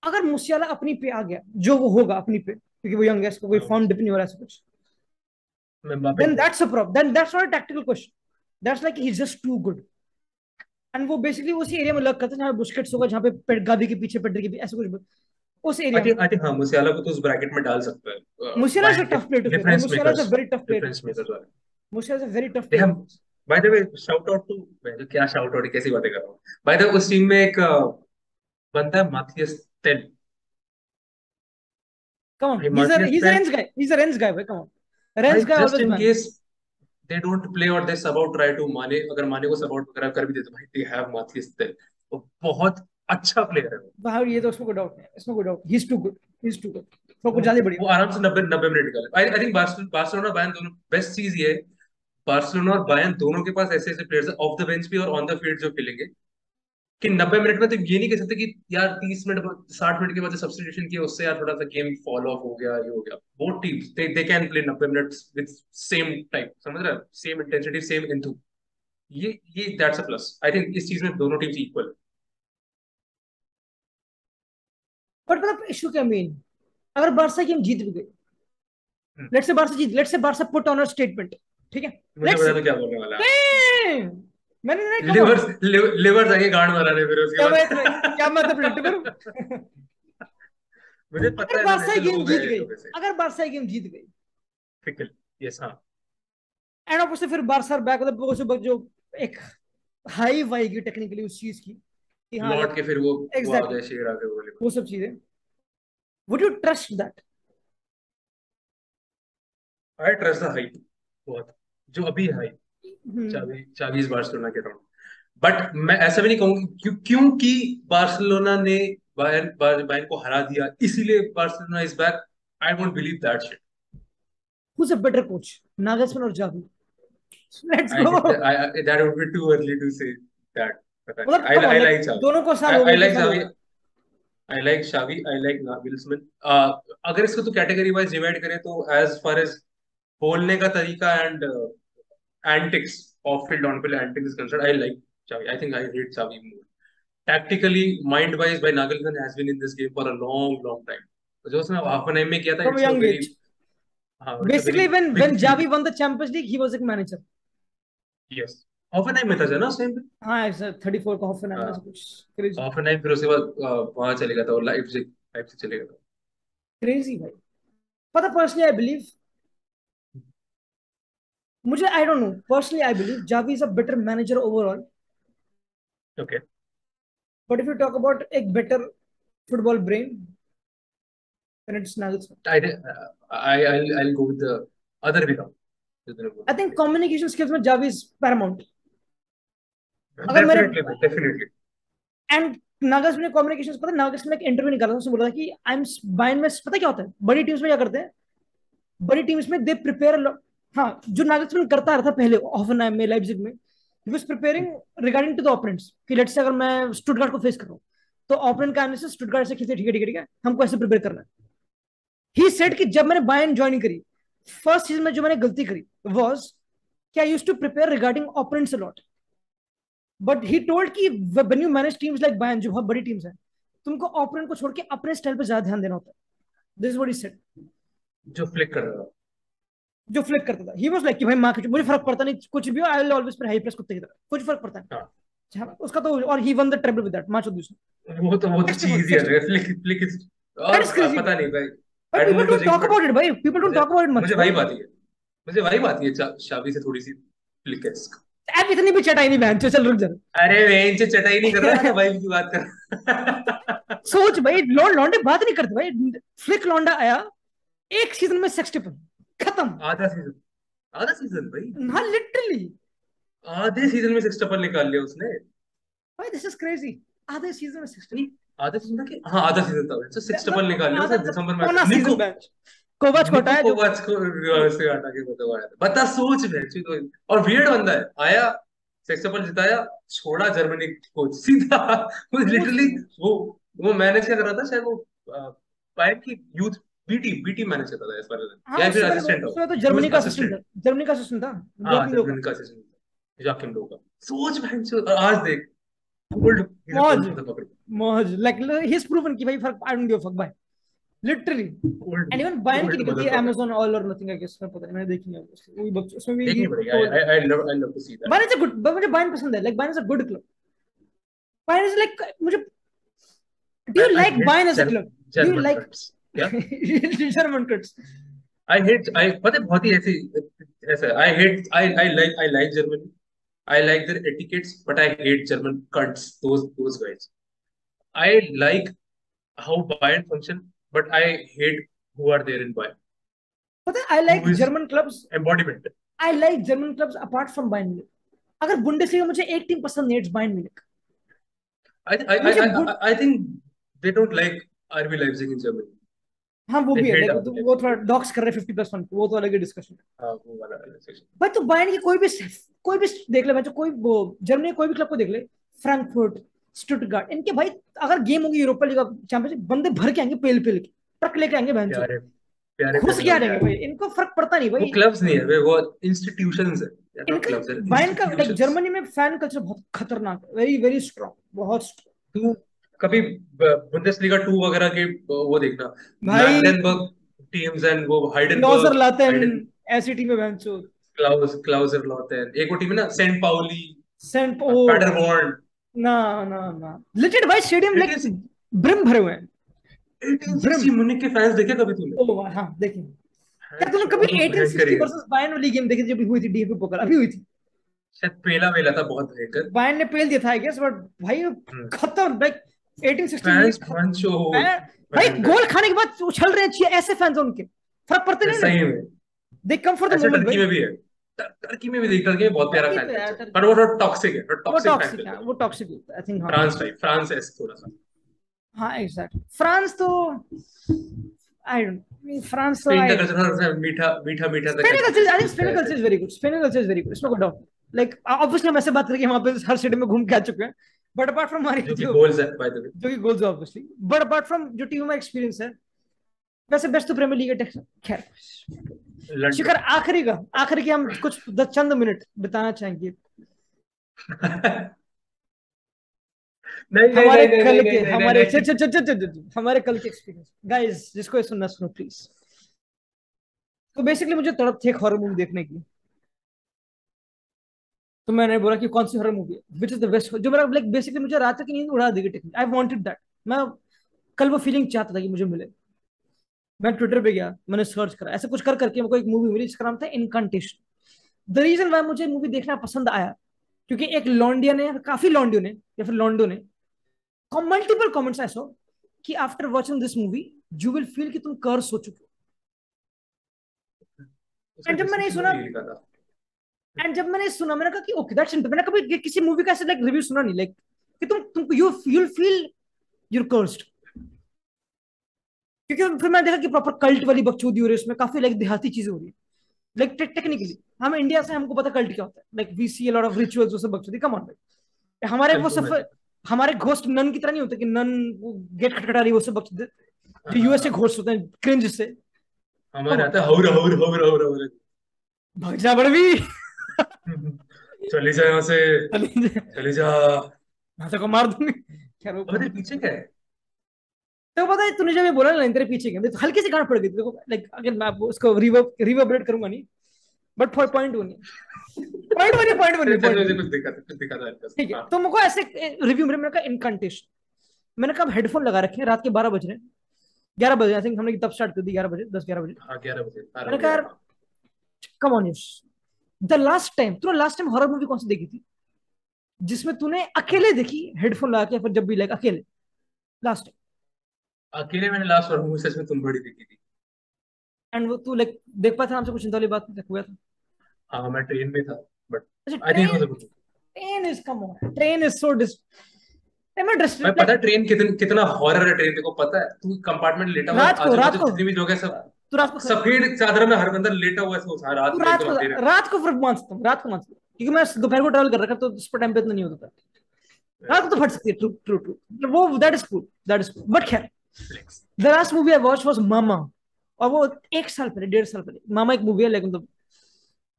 अगर मुसियाला अपनी पे आ गया, जो वो होगा अपनी पे, क्योंकि वो यंग है, इसको कोई फॉर्म डिप नहीं हो रहा है ऐसा कुछ, मैं बापे then को that's a problem. Then that's not a tactical question. That's like he's just too good. And वो बेसिकली उसी एरिया में लग करता है जहाँ पे बुस्केट्स होगा, जहाँ पे गावी के पीछे पेड्री के पीछे ऐसा कुछ, उस एरिया में। आई थिंक हाँ, मुसियाला को तो उस ब्रैकेट में डाल सकता है। मुसियाला इज अ बायर्न के टफ प्लेयर टू फेस, और difference Musiala is a makers, very tough player to difference face. Makers वाले। Musiala is a very tough they player have, to face. By the way shout out to, मैं तो क्या shout out कैसी बातें कर रहा हूँ। बाय द वे उस टीम में एक बंदा है माथियस टेल। कम ऑन, भाई he's a Mathias he's a tell, Rennes guy, he's a Rennes guy भाई, कम ऑन, भाई Rennes guy जस्ट always इन ban. Case they don't play और दे सब आउट ट्राई टू माने, अगर माने को सब आउट वगैरह कर भी देते, भाई दे हैव माथियस टेल। वो बहुत अच्छा प्लेयर है वो। बाहर ये तो उसमें कोई डाउट नहीं है, इसमें कोई doubt, he is too good, he is too good, वो कुछ ज्यादा बढ़िया। वो आराम से 90 90 मिनट निकाले। आई थिंक बार्सिलोना बायर्न दोनों, बेस्ट चीज ये है बार्सिलोना और बायर्न दोनों के पास ऐसे ऐसे प्लेयर्स है ऑफ द बेंच भी और ऑन द फील्ड जो खेलेंगे, कि 90 मिनट में तो ये नहीं कह सकते कि यार 30 मिनट 60 मिनट के बाद सब्स्टिट्यूशन किया उससे यार थोड़ा सा गेम फॉल ऑफ हो गया, ये हो गया। Both teams they can play 90 minutes with same type, समझ रहा है, सेम इंटेंसिटी सेम इनटू, ये that's a plus. I think इस चीज में दोनों टीम्स इक्वल। बट मतलब इशू क्या मेन, अगर बारसा गेम जीत भी गई, let's say Barça Jeet, let's say Barça put on a statement, ठीक है, मुझे लेट्स पता से, तो क्या बोलने वाला है। मैंने नहीं, कम ऑन, लिवर्स लिवर्स आएंगे गांड माराने फिर उसके क्या मैं इतना, क्या मैं तो प्रिडिक्ट बाद। करूं? मुझे पता अगर है तुम बारसा ऐसे गेम लोग जीत हैं गई, लोग ऐसे अगर बारसा गेम जीत गई, फिकल। यस हाँ। एंड ऑफ से फिर बारसा बैक, मतलब वो जो एक हाई आएगी टेक्निकली उस चीज की, कि हाँ लौट लाइक, के फिर वो आ एग्जैक्टली, गए शेर आ गए बोले। वो सब चीजें, would you trust that? I trust the hype बहुत, जो अभी है हाइप। चाबी चाबी इस बार्सिलोना के अराउंड। बट मैं ऐसा भी नहीं कहूंगी क्योंकि बार्सिलोना ने बायर्न बायर्न को हरा दिया इसीलिए Barcelona is back. I won't believe that shit. Who's a better coach, Nagelsmann or Xavi? Let's I go. That would be too early to say that. पता नहीं, मतलब come on, I like like चाबी। दोनों को साल हो गए, आई दो लाइक साल हो चाबी, गए। I like Xavi, I like Nagelsmann. अगर इसको तो कैटेगरी वाइज डिवाइड करें तो एज फार एज बोलने का तरीका and antics off field on field antics is concern, I like Xavi. I think I rate चावी मोर tactically, mind wise, by Nagelsmann has been in this game for a long time. जो उसने Hoffenheim में किया था, From a it's a young very, age. हाँ, it's a very Basically, when big feat. Xavi won the Champions League, he was a manager. Yes, Hoffenheim में था जो ना उस टाइम पे। हाँ ऐसा 34 का Hoffenheim ऐसा कुछ, क्रेजी, Hoffenheim फिर उसके बाद वहाँ चले गया था और लाइप्जिग लाइप्जिग चले गया था। क्रेजी भाई। पता, पर्सनली आई बिलीव, मुझे आई don't no, personally I believe Xavi is a better manager overall. Okay, But if you talk about एक better football brain, then it's Nagelsmann. I'll go with the other way around. I think communication skills में Xavi is paramount. अगर मेरे, Definitely, definitely. And नागस में communication, पता है नागस में एक interview निकाला था, उसने बोला था कि आई एम बायन में, पता क्या होता है बड़ी टीम्स में क्या करते हैं, बड़ी टीम्स में दे प्रिपेयर, हाँ जो नागसमैन करता रहा था पहले ऑफनहाइम में, लाइप्जिग में, he was preparing regarding to the opponents, कि लेट्स से अगर मैं स्टुटगार्ट को फेस कर रहा हूं, तो ओपोनेंट का आने से स्टुटगार्ट से खींचे, ठीक है ठीक है ठीक है, हमको ऐसे प्रिपेयर करना है। ही सेड कि जब मैंने बायन ज्वाइन करी, फर्स्ट सीजन में जो मैंने गलती करी वाज कि I used to prepare regarding opponents a lot, but he told कि when you manage teams like Bayern, जो बहुत बड़ी टीम्स हैं, तुमको ओपोनेंट को छोड़ के अपने स्टाइल पे ज्यादा ध्यान देना होता है। This is what he said. जो फ्लिक कर रहा था, जो फ्लिक करता था, ही वाज लाइक कि भाई मां, मुझे फर्क पड़ता नहीं कुछ भी हो, I will always play high press कुत्ते की तरह, कुछ फर्क पड़ता हाँ, नहीं उसका तो, और he won the treble with that माचो दूसरा। वो तो नेक्स्ट लेवल, चीज ही है फ्लिक फ्लिक। दैट और इज क्रेजी पता नहीं भाई, भाई, I don't people want to don't jinx talk but about it भाई, पीपल डोंट मुझे टॉक अबाउट इट मच मुझे भाई। वही बात है, मुझे वही बात है शाबी से थोड़ी सी फ्लिकेस्क। ऐप इतनी भी चटाई नहीं बहन, चल रुक जा। अरे वेंच चटाई नहीं कर रहा था, वाइफ की बात कर। सोच भाई, लौंडे बात नहीं करते भाई, फ्लिक लौंडा आया, एक सीजन में सेक्सटिपल खत्म। आधा सीजन, आधा सीजन भाई, हाँ लिटरली आधे सीजन में सिक्स टपल निकाल लिया उसने भाई, दिस इज क्रेजी। आधे सीजन में नहीं, 60, आधा सीजन था कि हाँ आधा सीजन था, तो सिक्स टपल निकाल लिया आधा उसने दिसंबर में। पौना निको सीजन बेंच, कोवाच को निको हटाया जो, कोवाच को से हटा के बताया था। बता सोच में तो, और वियर्ड बंदा है आया सेक्सोपॉल जिताया, छोड़ा जर्मनी कोच सीधा। वो कोच लिटरली वो मैनेज क्या कर रहा था शायद, वो बायर्न की यूथ बीटी बीटी मैनेज कर रहा था इस बार, हाँ, या फिर उससे पहले असिस्टेंट हो, उससे पहले तो ही वाज जर्मनी का असिस्टेंट था, असिस्टेंट। जर्मनी का असिस्टेंट था, हाँ जोकिम लोव का। जर्मनी का असिस्टेंट जाकिम लोग का। सोच बहन चो, और आज देख गोल्ड, ही इज अ मौज, गोल्ड मदरफकर। मौज, लाइक ही इज प्रूवन कि भाई फर्क, I don't give a fuck भाई, literally. Gold, and even Bayern की गोल्ड निकलती है मदरफकर। अमेज़न ऑल और नथिंग, आई गेस, मैं पता नहीं, मैंने देखी नहीं है उसकी, वो भी उसमें भी देखनी पड़ेगी। Told. I love to see that. Bayern is a good, मुझे बायर्न पसंद है, like Bayern is a good club. Bayern is like, मुझे, do you I like hate Bayern as a club? Do you German like cuts. क्या? German cuts? I पता है बहुत ही ऐसी, ऐसा I like Germany, I like their etiquettes, but I hate German cuts, those guys. I like how Bayern function, but I hate who are there in Bayern, पता है, I who like is German clubs, embodiment. I like German clubs apart from Bayern Munich. अगर Bundesliga, मुझे एक team पसंद नहीं, it's Bayern Munich. I I I मुझे I I think they don't like RB Leipzig in Germany. हाँ, वो They भी है, hate लाइक RB वो Leipzig थोड़ा very much. डॉक्स कर रहे हैं 50+1 को, वो तो अलग ही डिस्कशन है। हाँ वो वाला वाला section. भाई तो बायर्न की कोई भी देख ले, मैं तो कोई वो जर्मनी कोई भी क्लब को देख ले, फ्रैंकफर्ट, स्टुटगार्ट, इनके भाई अगर गेम होगी यूरोपा लीग चैंपियनशिप, बंदे भर के आएंगे, पेल पेल के ट्रक लेके आएंगे बहनचोद, प्यारे प्यारे घुस प्यारे के आ लोग जाएंगे यार। भाई, इनको फर्क पड़ता नहीं वो भाई। क्लब्स नहीं है वे, वो इंस्टीट्यूशंस है। They're not इनका clubs, they're बायर्न का लाइक institutions. जर्मनी में फैन कल्चर बहुत खतरनाक है, वेरी वेरी स्ट्रॉन्ग, बहुत strong। तू कभी बुंदेसलीगा 2 वगैरह के वो देखना, भाई मैगडेनबर्ग टीम्स एंड वो क्लॉजर हाइडेनबर्ग, लाते हैं हाइडेन ऐसी टीम में बहनचोद, क्लाउजर लॉटेन, एक वो टीम है ना सेंट पाउली, सेंट ओ, पैडरबॉर्न। ना ना ना, लिटिल भाई स्टेडियम लाइक 18 ब्रिम भरे हुए हैं, ब्रिम। 1860 मुनिक के फैंस देखे कभी तूने? ओ हाँ, देखिए, क्या हैं, तूने कभी वो भयंकर ही 1860 है। वर्सेस बायर्न वाली गेम देखी थी, जब हुई थी डीएफबी पोकर, अभी हुई थी? शायद पेला वेला था बहुत भयंकर। बायर्न ने पेल दिया था आई गेस, बट भाई खत्म, लाइक 1860 फैंस मुनीख खत्म। मंचो भाई भयंकर। गोल खाने के बाद उछल रहे हैं, ऐसे फैंस उनके, फर्क पड़ते नहीं उन्हें, सही में दे कम फॉर द ऐसे मोमेंट टर्की भाई। में भी है। टर्की में भी देख, टर्की में बहुत प्यारा टर्की फैन तो यार, कल्चर, टर्की पर वो टॉक्सिक है, वो टॉक्सिक फैन टॉक्सिक है, कल्चर। वो टॉक्सिक होता है, आई थिंक, हाँ। फ्रांस टाइप, फ्रांस है थोड़ा सा। हाँ एग्जैक्ट, फ्रांस तो आई डोंट, फ्रांस तो स्पेन का आई, कल्चर थोड़ा सा मीठा मीठा मीठा सा Spain culture culture, I think दिखता स्पेन है ऐसे। Culture is very good, Spain culture is very good, इसमें कोई डाउट, लाइक ऑब्वियसली हम ऐसे बात करके वहां पे हर सिटी में घूम के आ चुके हैं, बट अपार्ट फ्रॉम हमारी जो कि जो गोल्स है बाय द वे। जो कि goals obviously, but apart from जो टीम में एक्सपीरियंस है, वैसे बेस्ट तो प्रीमियर लीग है खैर। शिखर, लंदन। आखिरी के हम कुछ चंद मिनट बिताना चाहेंगे नहीं नहीं हमारे नहीं नहीं कल नहीं के, नहीं नहीं हमारे नहीं। हमारे कल के एक्सपीरियंस, गाइस जिसको ये सुनना सुनो प्लीज। तो बेसिकली मुझे तड़प थी एक हॉरर मूवी देखने की, तो मैंने बोला कि कौन सी हॉरर मूवी है विच इज द बेस्ट, जो मेरा लाइक बेसिकली मुझे रात की नींद उड़ा देगी टेक्निक, आई वांटेड दैट, मैं कल वो फीलिंग चाहता था कि मुझे मिले। मैं ट्विटर पे गया, मैंने सर्च करा, ऐसे कुछ कर करके मेरे को एक मूवी मिली जिसका नाम था इनकंटेशन। द रीजन वाई मुझे मूवी देखना पसंद आया, क्योंकि एक लॉन्डिया ने, काफी लॉन्डियो ने या फिर लॉन्डो ने मल्टीपल कमेंट्स ऐसा कि after watching this movie you will feel कि तुम कर्स हो चुके हो। उसका एंड जब मैंने ये डिस्क्रिप्शन में सुना, भी लिखा था। मैंने कहा कि ओके दैट्स, मैंने कभी किसी मूवी का ऐसे लाइक रिव्यू सुना नहीं, लाइक कि तुम you will feel your cursed. क्योंकि फिर मैंने देखा कि प्रॉपर कल्ट वाली बकचोदी हो रही है उसमें, काफी लाइक देहाती चीजें हो रही है, लाइक टेक्निकली हम इंडिया से, हमको पता कल्ट क्या होता है, like we see a lot of rituals, वो सब बकचोदी, कम ऑन भाई, हमारे वो बिल्कुल मैं सफर, हमारे घोस्ट नन की तरह नहीं होता कि नन गेट खटखटा रही है, वो सब बकचोदी जो यूएस के घोस्ट होते हैं क्रिंज से, कम हमारे ऑन, आता है हौर हौर हौर हौर हौर। भाग जा बड़वी चली जा यहाँ से, मैं चली जा। तो मार दूंगी, खैर वो अब तेरे पीछे क्या है? तो पता है, तूने जब ये बोला ना तेरे पीछे क्या, तो हल्की सी गांड पड़ गई थी देखो, लाइक अगर मैं उसको रिवर्बरेट करूंगा नहीं, बट फॉर पॉइंट वन, चल मुझे पॉइंट वन, कुछ दिखा था हल्का ठीक सा। है। हाँ तो मुझको ऐसे रिव्यू में मैंने कहा इनकंटेशन, मैंने कहा हेडफोन लगा रखे हैं, रात के 12 बज रहे हैं, 11 बजे आई थिंक, हमने तब स्टार्ट कर दी 11 बजे, 10-11 बजे। हाँ 11 बजे, मैंने कहा 12 बजे यार हाँ। Come on yes, the last time तूने लास्ट टाइम हॉरर मूवी कौन सी देखी थी जिसमें तूने अकेले देखी हेडफोन लगा के, या फिर जब भी लाइक अकेले लास्ट टाइम, अकेले मैंने लास्ट और मूवी सच में तुम बड़ी देखी थी। एंड वो तू लाइक देख पाया था हमसे, कुछ चिंता वाली बात नहीं हुआ था? हाँ मैं ट्रेन में था, बट अच्छा I think it train, was a good. Is come on, train is so dis, I'm not भाई distracted, पता है like, ट्रेन कितना हॉरर है ट्रेन, तेरे को पता है? तू कंपार्टमेंट लेटा हुआ है, आजू रात बाजू को जितने भी लोग हैं सब तू रात को सफेद चादर में, हर बंदा लेटा हुआ है, रात तू में एकदम अंधेरे में। रात को फिर मान सकता हूँ, रात को मान सकता हूँ, क्योंकि मैं दोपहर को ट्रैवल कर रखा तो उस पर टाइम पे इतना नहीं होता था। रात को तो फट सकती है, ट्रू ट्रू ट्रू, वो that is cool, that is cool. But खैर, the last movie I watch was Mama, और वो 1 साल पहले, 1.5 साल पहले। मामा एक मूवी है, लेकिन मतलब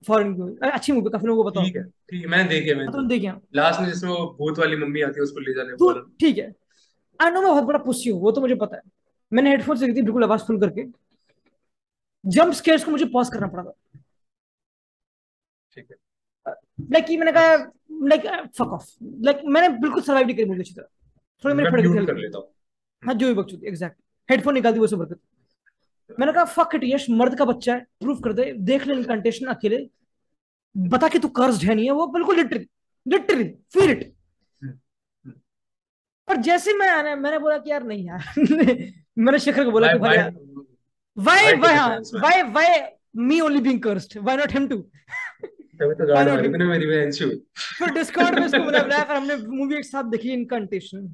फॉरेन मूवी, अच्छी मूवी, काफी लोगों को पता ठीक है, होगा। ठीक है, मैंने देखी है, मैंने तुम देखी। देखे? लास्ट में जिसमें वो भूत वाली मम्मी आती है उसको ले जाने तो वाला। ठीक है, आई नो मैं बहुत बड़ा पुस्सी हूँ, वो तो मुझे पता है। मैंने हेडफोन से देखी थी बिल्कुल आवाज फुल करके, जंप स्केयर्स को मुझे पॉज करना पड़ा था। ठीक है। लाइक मैंने कहा, लाइक फक ऑफ, लाइक मैंने बिल्कुल सर्वाइव नहीं करी मूवी अच्छी तरह। थोड़ी मेरी मैं फट गई थी म्यूट कर हल्की। लेता हूँ। हाँ, जो भी बकचोदी, एग्जैक्ट। हेडफोन निकाल दी वो सब हरकत। मैंने कहा फक इट यश, मर्द का बच्चा है, प्रूफ कर दे, देख ले इनकंटेशन अकेले, बता कि तू कर्स्ड है नहीं है, वो बिल्कुल लिटरली, लिटरली फील इट। और जैसे मैं आने, मैंने बोला कि यार नहीं यार मैंने शेखर को बोला वाई कि भाई वाई यार, why why why take a हाँ, chance man. Why me only being cursed, why not him too, तभी तो व्हाई गांड नॉट मारी हिम। तूने मेरी बहन से। फिर डिस्कॉर्ड में उसको बुलाया, फिर हमने मूवी एक साथ देखी, incantation.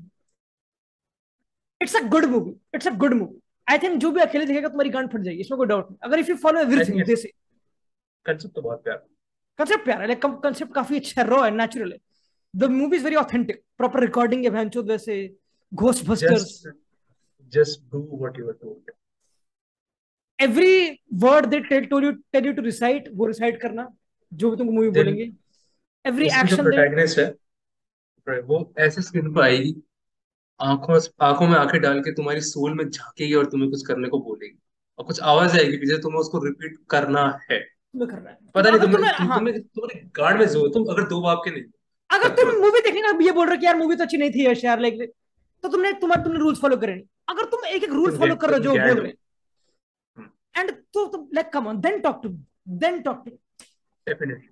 It's a good movie, it's a good movie. I think जो भी अकेले देखेगा तुम्हारी गांड फट जाएगी, इसमें कोई डाउट नहीं, अगर if you follow I think everything it's this. Concept तो बहुत प्यारा। कंसेप्ट प्यारा है, लाइक कंसेप्ट काफी अच्छा है, रॉ है, नेचुरल है। The movie is very authentic, proper recording है भैंचोद वैसे, Ghostbusters. Just just do what you are told. Every word they tell you to recite, वो रिसाइट करना, जो भी तुमको मूवी देन बोलेंगे। एवरी उसकी जो एक्शन दे। प्रोटैगनिस्ट है वो ऐसे स्क्रीन पर आएगी, आंखों आंखों में आंखें डाल के तुम्हारी सोल में झांकेगी और तुम्हें कुछ करने को बोलेगी, और कुछ आवाज आएगी पीछे, तुम्हें उसको रिपीट करना है। तुम्हें करना है, पता नहीं अगर तुम्हें तुम्हें, हाँ, तुम्हारे गांड में जो तुम अगर दो बाप के नहीं अगर करते तुम हो तो। मूवी देखने का ये बोल रहे हो कि यार मूवी तो अच्छी नहीं थी यश यार, लाइक, तो तुमने रूल्स फॉलो करे नहीं। अगर तुम एक एक रूल फॉलो कर रहे हो तुम जो वो बोल गैंड रहे हो। हैं, एंड तो तुम like come on, then talk to me, then talk to. Definitely.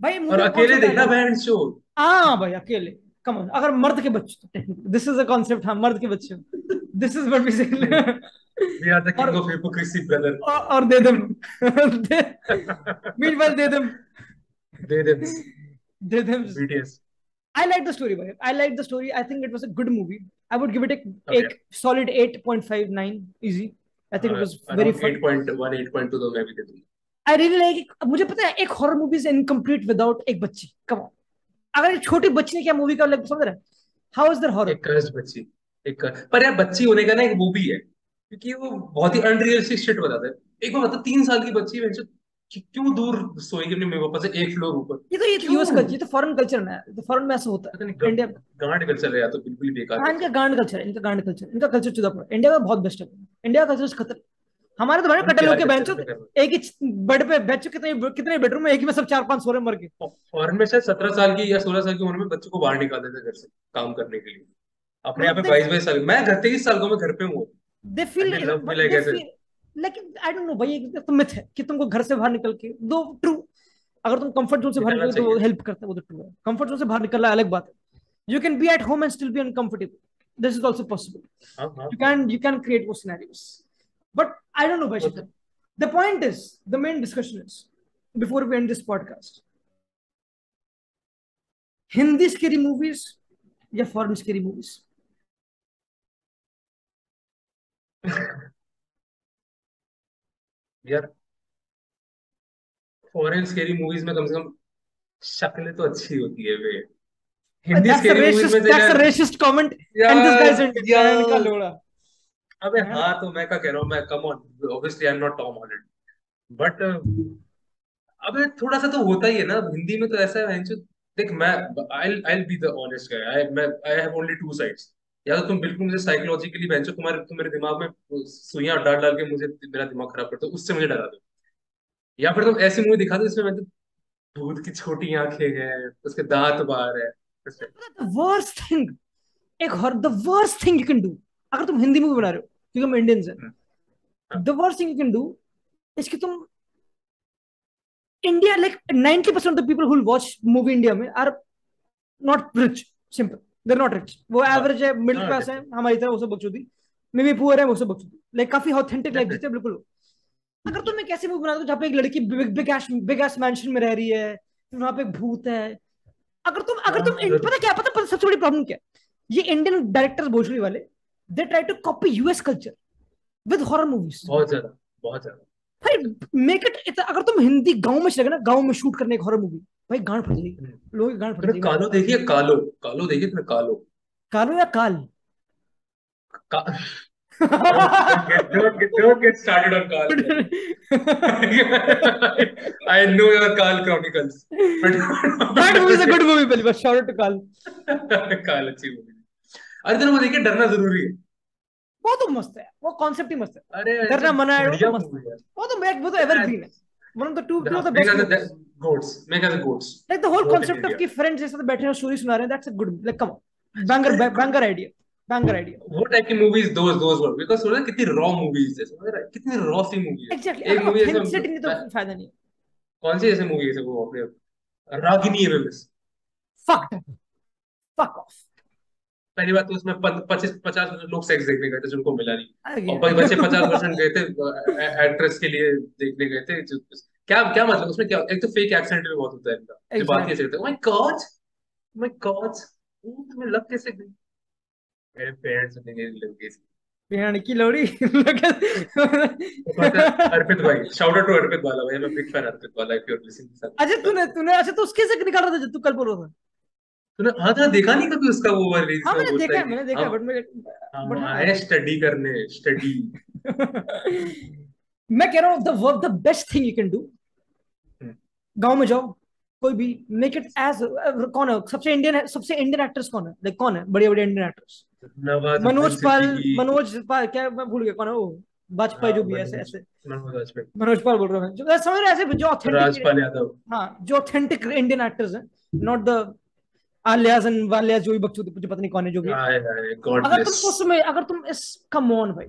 भाई और मूवी में कौन सा अकेले देखना डायलॉग? बहन शो। हाँ भाई अकेले, कम ऑन, अगर मर्द के बच्चे, दिस इज अ कॉन्सेप्ट, हाँ मर्द के बच्चे, दिस इज व्हाट वी से। वी आर द और किंग ऑफ हिपोक्रेसी ब्रदर। और they them, meanwhile they them, they they they them. BTS. I like the story, bhai. I like the story. I think it was a good movie. I would give it okay. a solid 8.59 easy. I think it was very around fun. 8.1 8.2 तो मैं भी दे दूंगा। I really like it. मुझे पता है एक horror movie is incomplete without एक बच्ची, कम ऑन। अगर एक छोटी बच्ची ने क्या मूवी का लग समझ रहा है, हाउ इज देयर हॉरर? एक कर्ज बच्ची। पर यार बच्ची होने का ना एक वो भी है, क्योंकि वो बहुत ही अनरियलिस्टिक शिट बताता है। एक बार बता, 3 साल की बच्ची है क्यों दूर सोएगी अपने मम्मी पापा से, एक फ्लोर ऊपर? ये तो यूएस क्यों? कल्चर, ये तो फॉरेन कल्चर में है, तो फॉरेन में ऐसा होता पता नहीं है। इंडिया, गांड कर चल रहा है, तो बिल्कुल ही बेकार हाँ कर इनका चल गांड कल्चर है, इनका गांड कल्चर, इनका कल्चर चुदा पड़ा। इंडिया का बहुत बेस्ट है, इंडिया का कल्चर खतर। हमारे तो भाई रहा है। हम कटल प्यार होके करते बेंचो, रहते कर। एक ही बेड पे बेंचो, कितने कितने बेडरूम में, एक ही में सब 4-5 सो रहे मर के। फॉरेन में शायद 17 साल की या 16 साल की उम्र में बच्चों को बाहर निकाल देते घर से काम करने के लिए। अपने यहाँ मतलब पे 22 22 साल, मैं घर 23 साल का मैं घर पे हूँ। They and feel, they love me like they ऐसे। फील, लेकिन आई डोंट नो भाई, एक तो मिथ है कि तुमको घर से बाहर निकल के दो, ट्रू, अगर तुम कंफर्ट जोन से बाहर निकलना निकलोगे तो वो चाहिए। हेल्प करता है, वो तो ट्रू है। कंफर्ट जोन से बाहर निकलना अलग बात है। You can be at home and still be uncomfortable, this is also possible. हाँ हाँ हाँ। You can create those scenarios, but I don't know, वो Bashikar. तो The point is, the main discussion is, before we end this podcast, Hindi scary movies या foreign scary movies? यार, foreign scary movies में कम से कम शक्लें तो अच्छी होती है वे। Hindi That's a scary movies में racist, तो that's a यार। racist comment, and this यार guy's into बहन का यार। लोड़ा, अबे बहन हाँ, का। तो मैं क्या कह रहा हूँ, मैं come on obviously I am not Tom Holland, but अबे थोड़ा सा तो होता ही है ना हिंदी में, तो ऐसा है देख, मैं I be the honest guy, I have only two sides. या तो तुम बिल्कुल मुझे साइकोलॉजिकली बेंचो, तुम मेरे दिमाग में सुइयां डाल डाल के मुझे मेरा दिमाग खराब करते हो, उससे मुझे डरा दो। या फिर तुम ऐसी मूवी दिखा दो जिसमें मैं भूत की छोटी आंखें हैं, उसके दांत बाहर है ऐसे। The worst thing, एक or the worst thing you can do, अगर तुम हिंदी मूवी बना रहे हो, क्योंकि हम इंडियंस हैं, हम्म, हाँ, the worst thing you can do is कि तुम India, like 90% of the people who watch movie India में are not rich, simple, they not rich, वो हाँ, एवरेज है, मिडिल हाँ, क्लास है हमारी तरह, वो सब बकचोदी, मे बी पुअर है, वो सब बकचोदी, लाइक काफी ऑथेंटिक लाइफ जीते डेफिनेटली। हैं बिल्कुल। अगर तुम एक ऐसी मूवी बना दो जहाँ पे एक लड़की बिग एस मैंशन में रह रही है, फिर वहां पे एक भूत है, अगर तुम हाँ जरूर। पता सबसे बड़ी प्रॉब्लम क्या है, ये इंडियन डायरेक्टर्स भोजपुरी वाले, they try to copy US culture with horror movies. बहुत ज्यादा, बहुत ज्यादा, भाई बहुत ज्यादा। मेक इट, अगर तुम हिंदी गांव में चले गए ना, गांव में शूट करने एक हॉरर मूवी, भाई गांड फट जाएगी, लोगों की गांड फट तुमने जाएगी। कालो देखी है? कालो, कालो देखी है तुमने? कालो कालो या काल? का... don't get started on Carl, brother. I know your Carl Chronicles, but That movie is a good movie, पहली बार shout out to काल। काल अच्छी मूवी। अरे तेरे को देखिए, डरना जरूरी है। वो तो मस्त है, वो कॉन्सेप्ट ही मस्त है। अरे ऐसे डरना मना है, वो तो बढ़िया मस्त है। मूवी है। वो तो एवरग्रीन है। One of the two of the make best us movies. GOATs, make us GOATs, like the whole GOAT in concept of India. कि फ्रेंड्स एक साथ बैठे हैं स्टोरी सुना रहे हैं, that's a good, like come on, banger banger idea, banger idea. वो type की मूवीज, दोज वर, बिकॉज़ सुना कितनी रॉ मूवीज है, समझ रहा है? कितनी रॉ सी मूवी है। एग्जैक्टली, एक अगर मूवी ऐसे ऑथेंटिसिटी नहीं तो फायदा नहीं है। कौन सी ऐसे मूवी है वो अपने, Ragini MMS. Fuck fuck off. पहली बात तो उसमें 25-50% लोग सेक्स देखने गए थे जिनको मिला नहीं, और अगेन बच्चे 50% गए थे एक्ट्रेस के लिए देखने गए थे क्या क्या मतलब उसमें क्या, एक तो फेक एक्सेंट भी बहुत होता है इनका, जो बात ही ऐसे एग्जैक्टली। करते हैं, माय गॉड, माय गॉड, तुम्हें लग कैसे गई? मेरे पेरेंट्स ने मेरी लग गई। बिहान की लोड़ी। तो बात है अर्पित भाई, शाउट आउट टू अर्पित वाला भाई, मैं बिग फैन अर्पित वाला, इफ यू आर अच्छा तूने लिसनिंग। तूने अच्छा तो उसके से निकाल रहा था जब तू कल बोल रहा था। तूने हाँ था, देखा नहीं कभी उसका वो वाला रील्स हाँ में बोलता है कि मैंने देखा है, बट हम हाँ। आए स्टडी करने, स्टडी। मैं कह रहा हूँ the best thing you can do, गांव में जाओ, कोई भी, मेक इट एज, कौन है सबसे इंडियन एक्टर्स कौन है, लाइक कौन है बढ़िया बढ़िया इंडियन एक्टर्स? नवाजुद्दीन मनोज पाल, सिद्दीकी। क्या मैं भूल गया कौन है वो, वाजपेयी हाँ, जो भी है, ऐसे मनोज, ऐसे। मनोज वाजपेयी। मनोज पाल बोल रहा हूँ मैं, जो समझ रहे हैं, ऐसे जो ऑथेंटिक, राजपाल यादव। हाँ जो ऑथेंटिक इंडियन एक्टर्स हैं, नॉट द आलियाज एंड वालियाज जो भी बकचोदी, मुझे पता नहीं कौन है जो भी है। हाय हाय, गॉड अगर ब्लेस। तुम उसमें, अगर तुम इस, कम ऑन भाई।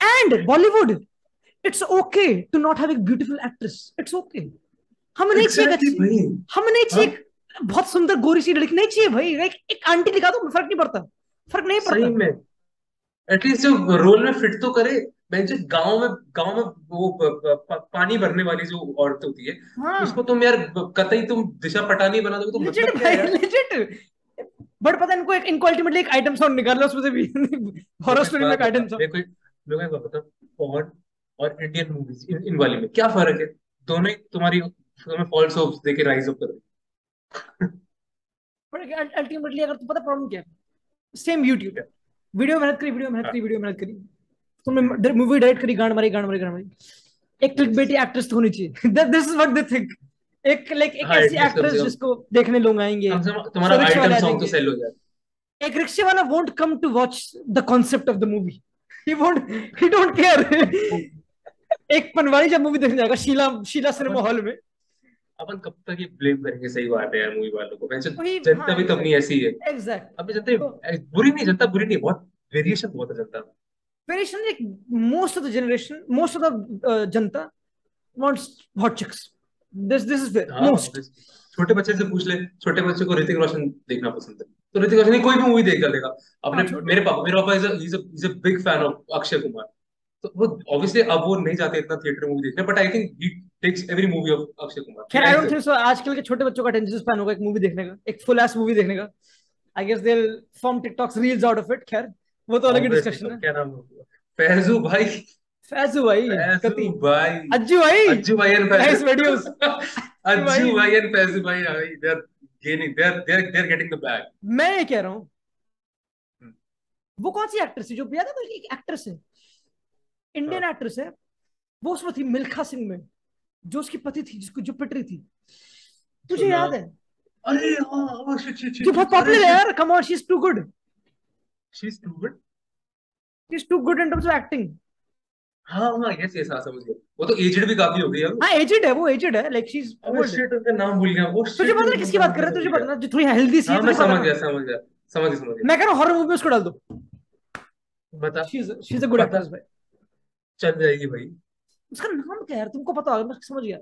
And Bollywood, it's okay to not have एक ब्यूटीफुल एक्ट्रेस, इट्स ओके। हमें नहीं चाहिए एक एग्जैक्टली अच्छी, भाई। हमें नहीं हाँ, चाहिए एक बहुत सुंदर गोरी सी लड़की, नहीं चाहिए भाई, एक आंटी दिखा दो, फर्क नहीं पड़ता, फर्क नहीं सही पड़ता। में, एटलीस्ट जो रोल में फिट तो करे। मैं जो गांव में वो पानी भरने वाली जो औरत होती है, उसको हाँ तुम यार कतई तुम दिशा पटानी बना दोगे तो लिजिट मतलब क्या है भाई, यार? लिजिट। बट पता है इनको, इनको अल्टीमेटली एक आइटम सॉन्ग निकालना उसमें से भी। मेरे हॉरर को एक स्टोरी में बात एक बता, आइटम सॉन्ग। मेरे को एक बात बता, पॉर्न और इंडियन मूवीज इन वाली में क्या फर्क है? दोनों ही तुम्हें फॉल्स होप्स देके राइज अप कर बट अल्टीमेटली अगर तुम, पता प्रॉब्लम क्या है, सेम यूट्यूब, रही वीडियो मेहनत करी, वीडियो मेहनत है। करी, वीडियो मेहनत करी, तुमने मूवी डायरेक्ट करी, गांड मारी, गांड मारी, गांड मारी, एक क्लिक यस। बेटी एक्ट्रेस तो होनी चाहिए। This is what they think. एक हाँ, ऐसी एटलीस्ट कम से एक्ट्रेस कम, जिसको देखने लोग आएंगे, कम से कम तुम्हारा उसको रिक्शे आइटम वाले आ सॉन्ग तो जाएंगे। सेल हो जाए। एक रिक्शे वाला won't come to watch the concept of the movie, he won't, he don't care. एक पनवाड़ी जब मूवी देखने जाएगा शीला, शीला सिनेमा अपन हॉल में, अपन कब तक ये ब्लेम करेंगे? सही बात है यार, मूवी वालों को वैसे। वही, जनता हाँ भी तो अपनी ऐसी है। Exact exact. अभी जनता तो बुरी नहीं, जनता बुरी नहीं, बहुत वेरिएशन बहुत है जनता में। Variation, like most of the generation, most of the Janata wants hot chicks. This is fair. हाँ, Most. छोटे बच्चे से पूछ ले, छोटे बच्चे को ऋतिक रोशन देखना पसंद है, तो ऋतिक रोशन की कोई भी मूवी देख डालेगा। हाँ अपने छोटे। मेरे पापा is a big fan of Akshay Kumar. तो वो ऑब्वियसली अब वो नहीं जाते इतना थिएटर मूवी देखने, but I think he takes every movie of Akshay Kumar, he खैर I likes don't think it. So आजकल के छोटे बच्चों का अटेंशन स्पैन होगा एक मूवी देखने का, एक फुल एस मूवी देखने का। I guess they will form TikToks reels out of it, खैर वो तो अलग ही ऑब्वियसली, डिस्कशन है। क्या नाम है? फैजू भाई। फैजू भाई, फैजू कति, भाई। अज्जू भाई, अज्जू भाई and nice Faizu. Videos. Ajju Ajju भाई, भाई एंड फैजू भाई, they are gaining, they are getting the bag. मैं ये कह रहा हूँ, वो कौन सी एक्ट्रेस है जो, याद है कोई एक एक्ट्रेस है, इंडियन एक्ट्रेस है, वो उसमें थी मिल्खा सिंह में, जो उसकी पति थी, जिसको जो पिट रही थी, तुझे सुना। याद है? अरे हाँ, शिट शिट जो शिट बहुत शिट, अरे पॉपुलर है शिट, यार, come on, she is too good, she is too good. She is too good in terms of acting. हाँ हाँ, यस यस, हाँ समझ गया। वो तो एजेड भी काफी हो गई है वो। हाँ एजेड है, वो एजेड है, लाइक शी इज अबे ओल्ड। शिट, उनका नाम भूल गया, ओ तुझे शिट, पता मैं ना भूल किसकी गया, बात कर उनका रहे हैं, नाम भूल तुझे गया। पता ना, जो थोड़ी हेल्दी सी है, हाँ, मैं तुझे पता समझ ना। गया, समझ गया, समझ गया। मैं कह रहा हूँ हॉरर मूवी में उसको डाल दो, बता, शी इज अ गुड पता एक्ट्रेस भाई। चल जाएगी भाई। उसका नाम क्या है यार, तुमको पता होगा, मैं समझ गया।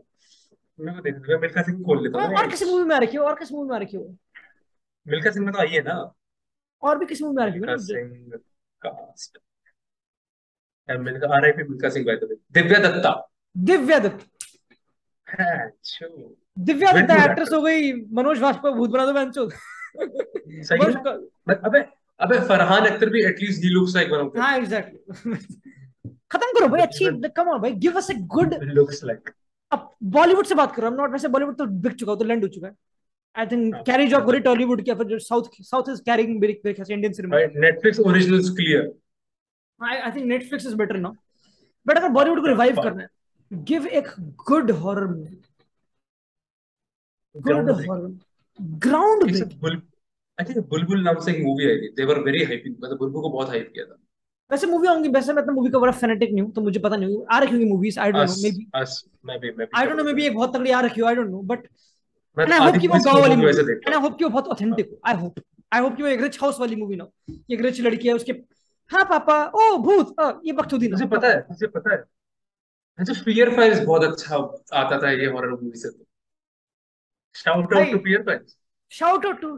मेरे को देखना, मैं मिल्खा सिंह खोल लेता हूँ ना। और किसी मूवी में आ रखी हो, और किसी मूवी में आ रखी हो, मिल्खा सिंह में तो आई है ना। और भी किसी मूवी में आ रखी हो मिल्खा ना। Singh cast, Milkha, RIP Milkha Singh, by the way, Divya Dutta Divya Dutt, है छो, Divya very Dutta good actress हो एक्ट्रेस। गई, मनोज वाजपेयी भूत बना दो बहनचोद। सही मनोज है। का, अबे, अबे फरहान अख्तर भी at least he looks like one of हाँ एग्जैक्टली। खत्म करो भाई, अच्छी, देम, कम ऑन भाई, give us a good, looks like. अब बॉलीवुड से बात कर रहा हूँ नॉट, वैसे बॉलीवुड तो बिक चुका है, तो लैंड हो चुका है। आई थिंक कैरी जॉब करी टॉलीवुड की, फिर जो साउथ साउथ इज कैरिंग मेरे ख्याल से Indian cinema. Netflix originals clear. I think Netflix is better now. But अगर बॉलीवुड को रिवाइव करना है, गिव एक good horror movie, good ground break. Horror, ground एक ब्रेक। साथ आई थिंक बुलबुल नाम से एक मूवी आई थी, दे वर वेरी हाइपिंग, मतलब बुलबुल को बहुत हाइप किया था। वैसे मूवी आऊंगी, वैसे मैं तो मूवी का बड़ा फैनेटिक नहीं हूँ, तो मुझे पता नहीं होगी आ रखी होंगी movies, I don't know, us maybe, us मैं भी आई क्या डोंट नो, बोलूं मे बी तेरे एक को। बहुत तगड़ी आ रखी हो, आई डोंट नो, बट मैं एंड तो आई होप आधी कि वो मूवीज गांव फोमो वाली की मूवी वजह हो, से देखता एंड हूँ। आई होप कि वो बहुत हाँ, ऑथेंटिक हो, आई होप कि वो एक रिच हाउस वाली मूवी ना हो, कि एक रिच लड़की है उसके, हाँ पापा ओ भूत ये बकचोदी ना हो, तब। मुझे पता है, मुझे फियर फाइल्स बहुत अच्छा आता था ये हॉरर मूवी से तो। शाउट आउट भाई to Fear Files. Shout out to,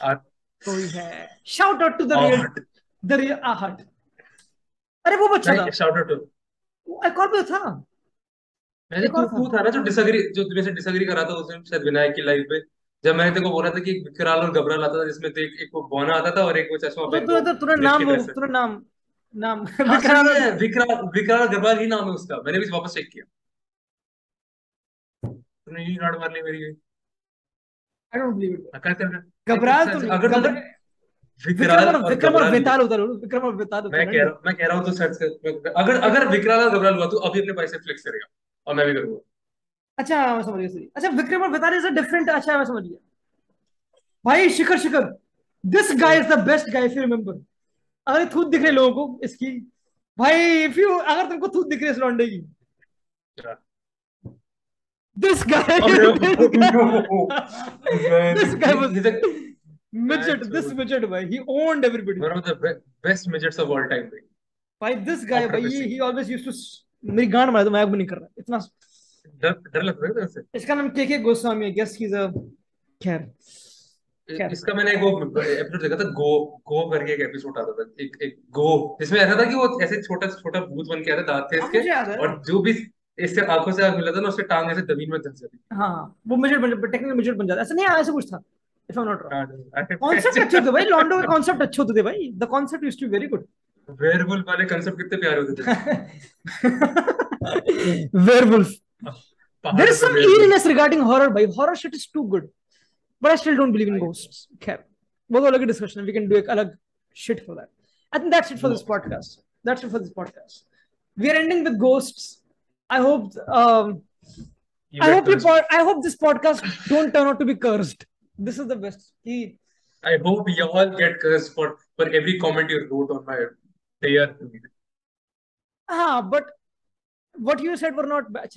Aahat. कोई है, shout out to Aahat. The real Aahat. अरे वो अच्छा था, नहीं, शाउट आउट टू। वो एक और भी था, वैसे एक तू और था। तू था ना जो डिसएग्री, जो मेरे से डिसएग्री करा था उस दिन शायद विनायक की लाइफ में, जब मैंने तेरे को बोला था कि एक विकराल और घबराल आता था, जिसमें तो एक वो बौना आता था और एक वो चश्मा तो पहन के वो तूने विश नाम, की वो ड्रेस है। तूने नाम, नाम हाँ सही विक्रांत। है, विकराल, विकराल घबराल ही नाम है उसका, मैंने भी वापस चेक किया। तूने यही गाड़ मार ली मेरी। I don't believe it. कर कर घबराल तो कर। नहीं, अगर तुझे घबरा, विकराल और विक्रम और घबराल हुआ, बेताल होता है, विक्रम और बेताल होता है लंडे। मैं कह रहा हूँ तो सर्च कर, अगर अगर विकराल और घबराल हुआ तो अभी अपने पैसे फ्लिक्स करेगा और मैं भी करूंगा। अच्छा मैं समझ गया, सही, अच्छा विक्रम और बेताल इज अ डिफरेंट, अच्छा मैं समझ गया। भाई Shikhar, Shikhar, this guy is the best guy, if you remember. अगर ये थूत दिख रहे लोगों को इसकी, भाई इफ यू, अगर तुमको थूत दिख रही है इस लौंडे की, दिस गाय, अरे this no man, this guy was he's a midget, this midget भाई, he owned everybody। one of the best midgets of all time, भाई दिस गाय आफ्टर भाई, missing. he always used to, मेरी गांड मारा, तो मैं भी नहीं कर रहा इतना। डर लग रहा है वैसे। इसका नाम के Goswami, I guess he is a, खैर, खैर। इसका मैंने एक वो एपिसोड देखा था, गो गो करके एक एपिसोड आता था, एक गो, जिसमें ऐसा था कि वो ऐसे छोटा छोटा भूत बन के आता, दांत थे हाँ इसके, मुझे याद है। और जो भी इससे आंखों से आग मिला था ना, उससे टांग ऐसे जमीन में धंस जाती हाँ हाँ, वो मुझे टेक्निकल मुझे बन जाता, ऐसा नहीं, ऐसा कुछ था, if I am not wrong. Concept अच्छे थी। होते भाई, लॉन्डो के कॉन्सेप्ट अच्छे होते थे भाई, the concept used to be very good. Werewolf वाले कंसेप्ट कितने प्यारे होते थे। वेयरवुल्फ, देयर पहाड़ों इज पे some werewolf. Eeriness regarding horror भाई, horror shit is too good, but I still don't believe in I ghosts. खैर, वो तो अलग डिस्कशन है, वी कैन डू एक अलग shit for that. I think that's it for no. This podcast, that's it for this podcast. We are ending with ghosts. I hope you get cursed. I hope this podcast don't turn out to be cursed. This is the best. I hope you all get cursed for every comment you wrote on my prayer tweet. Ah, but what you said were not bad.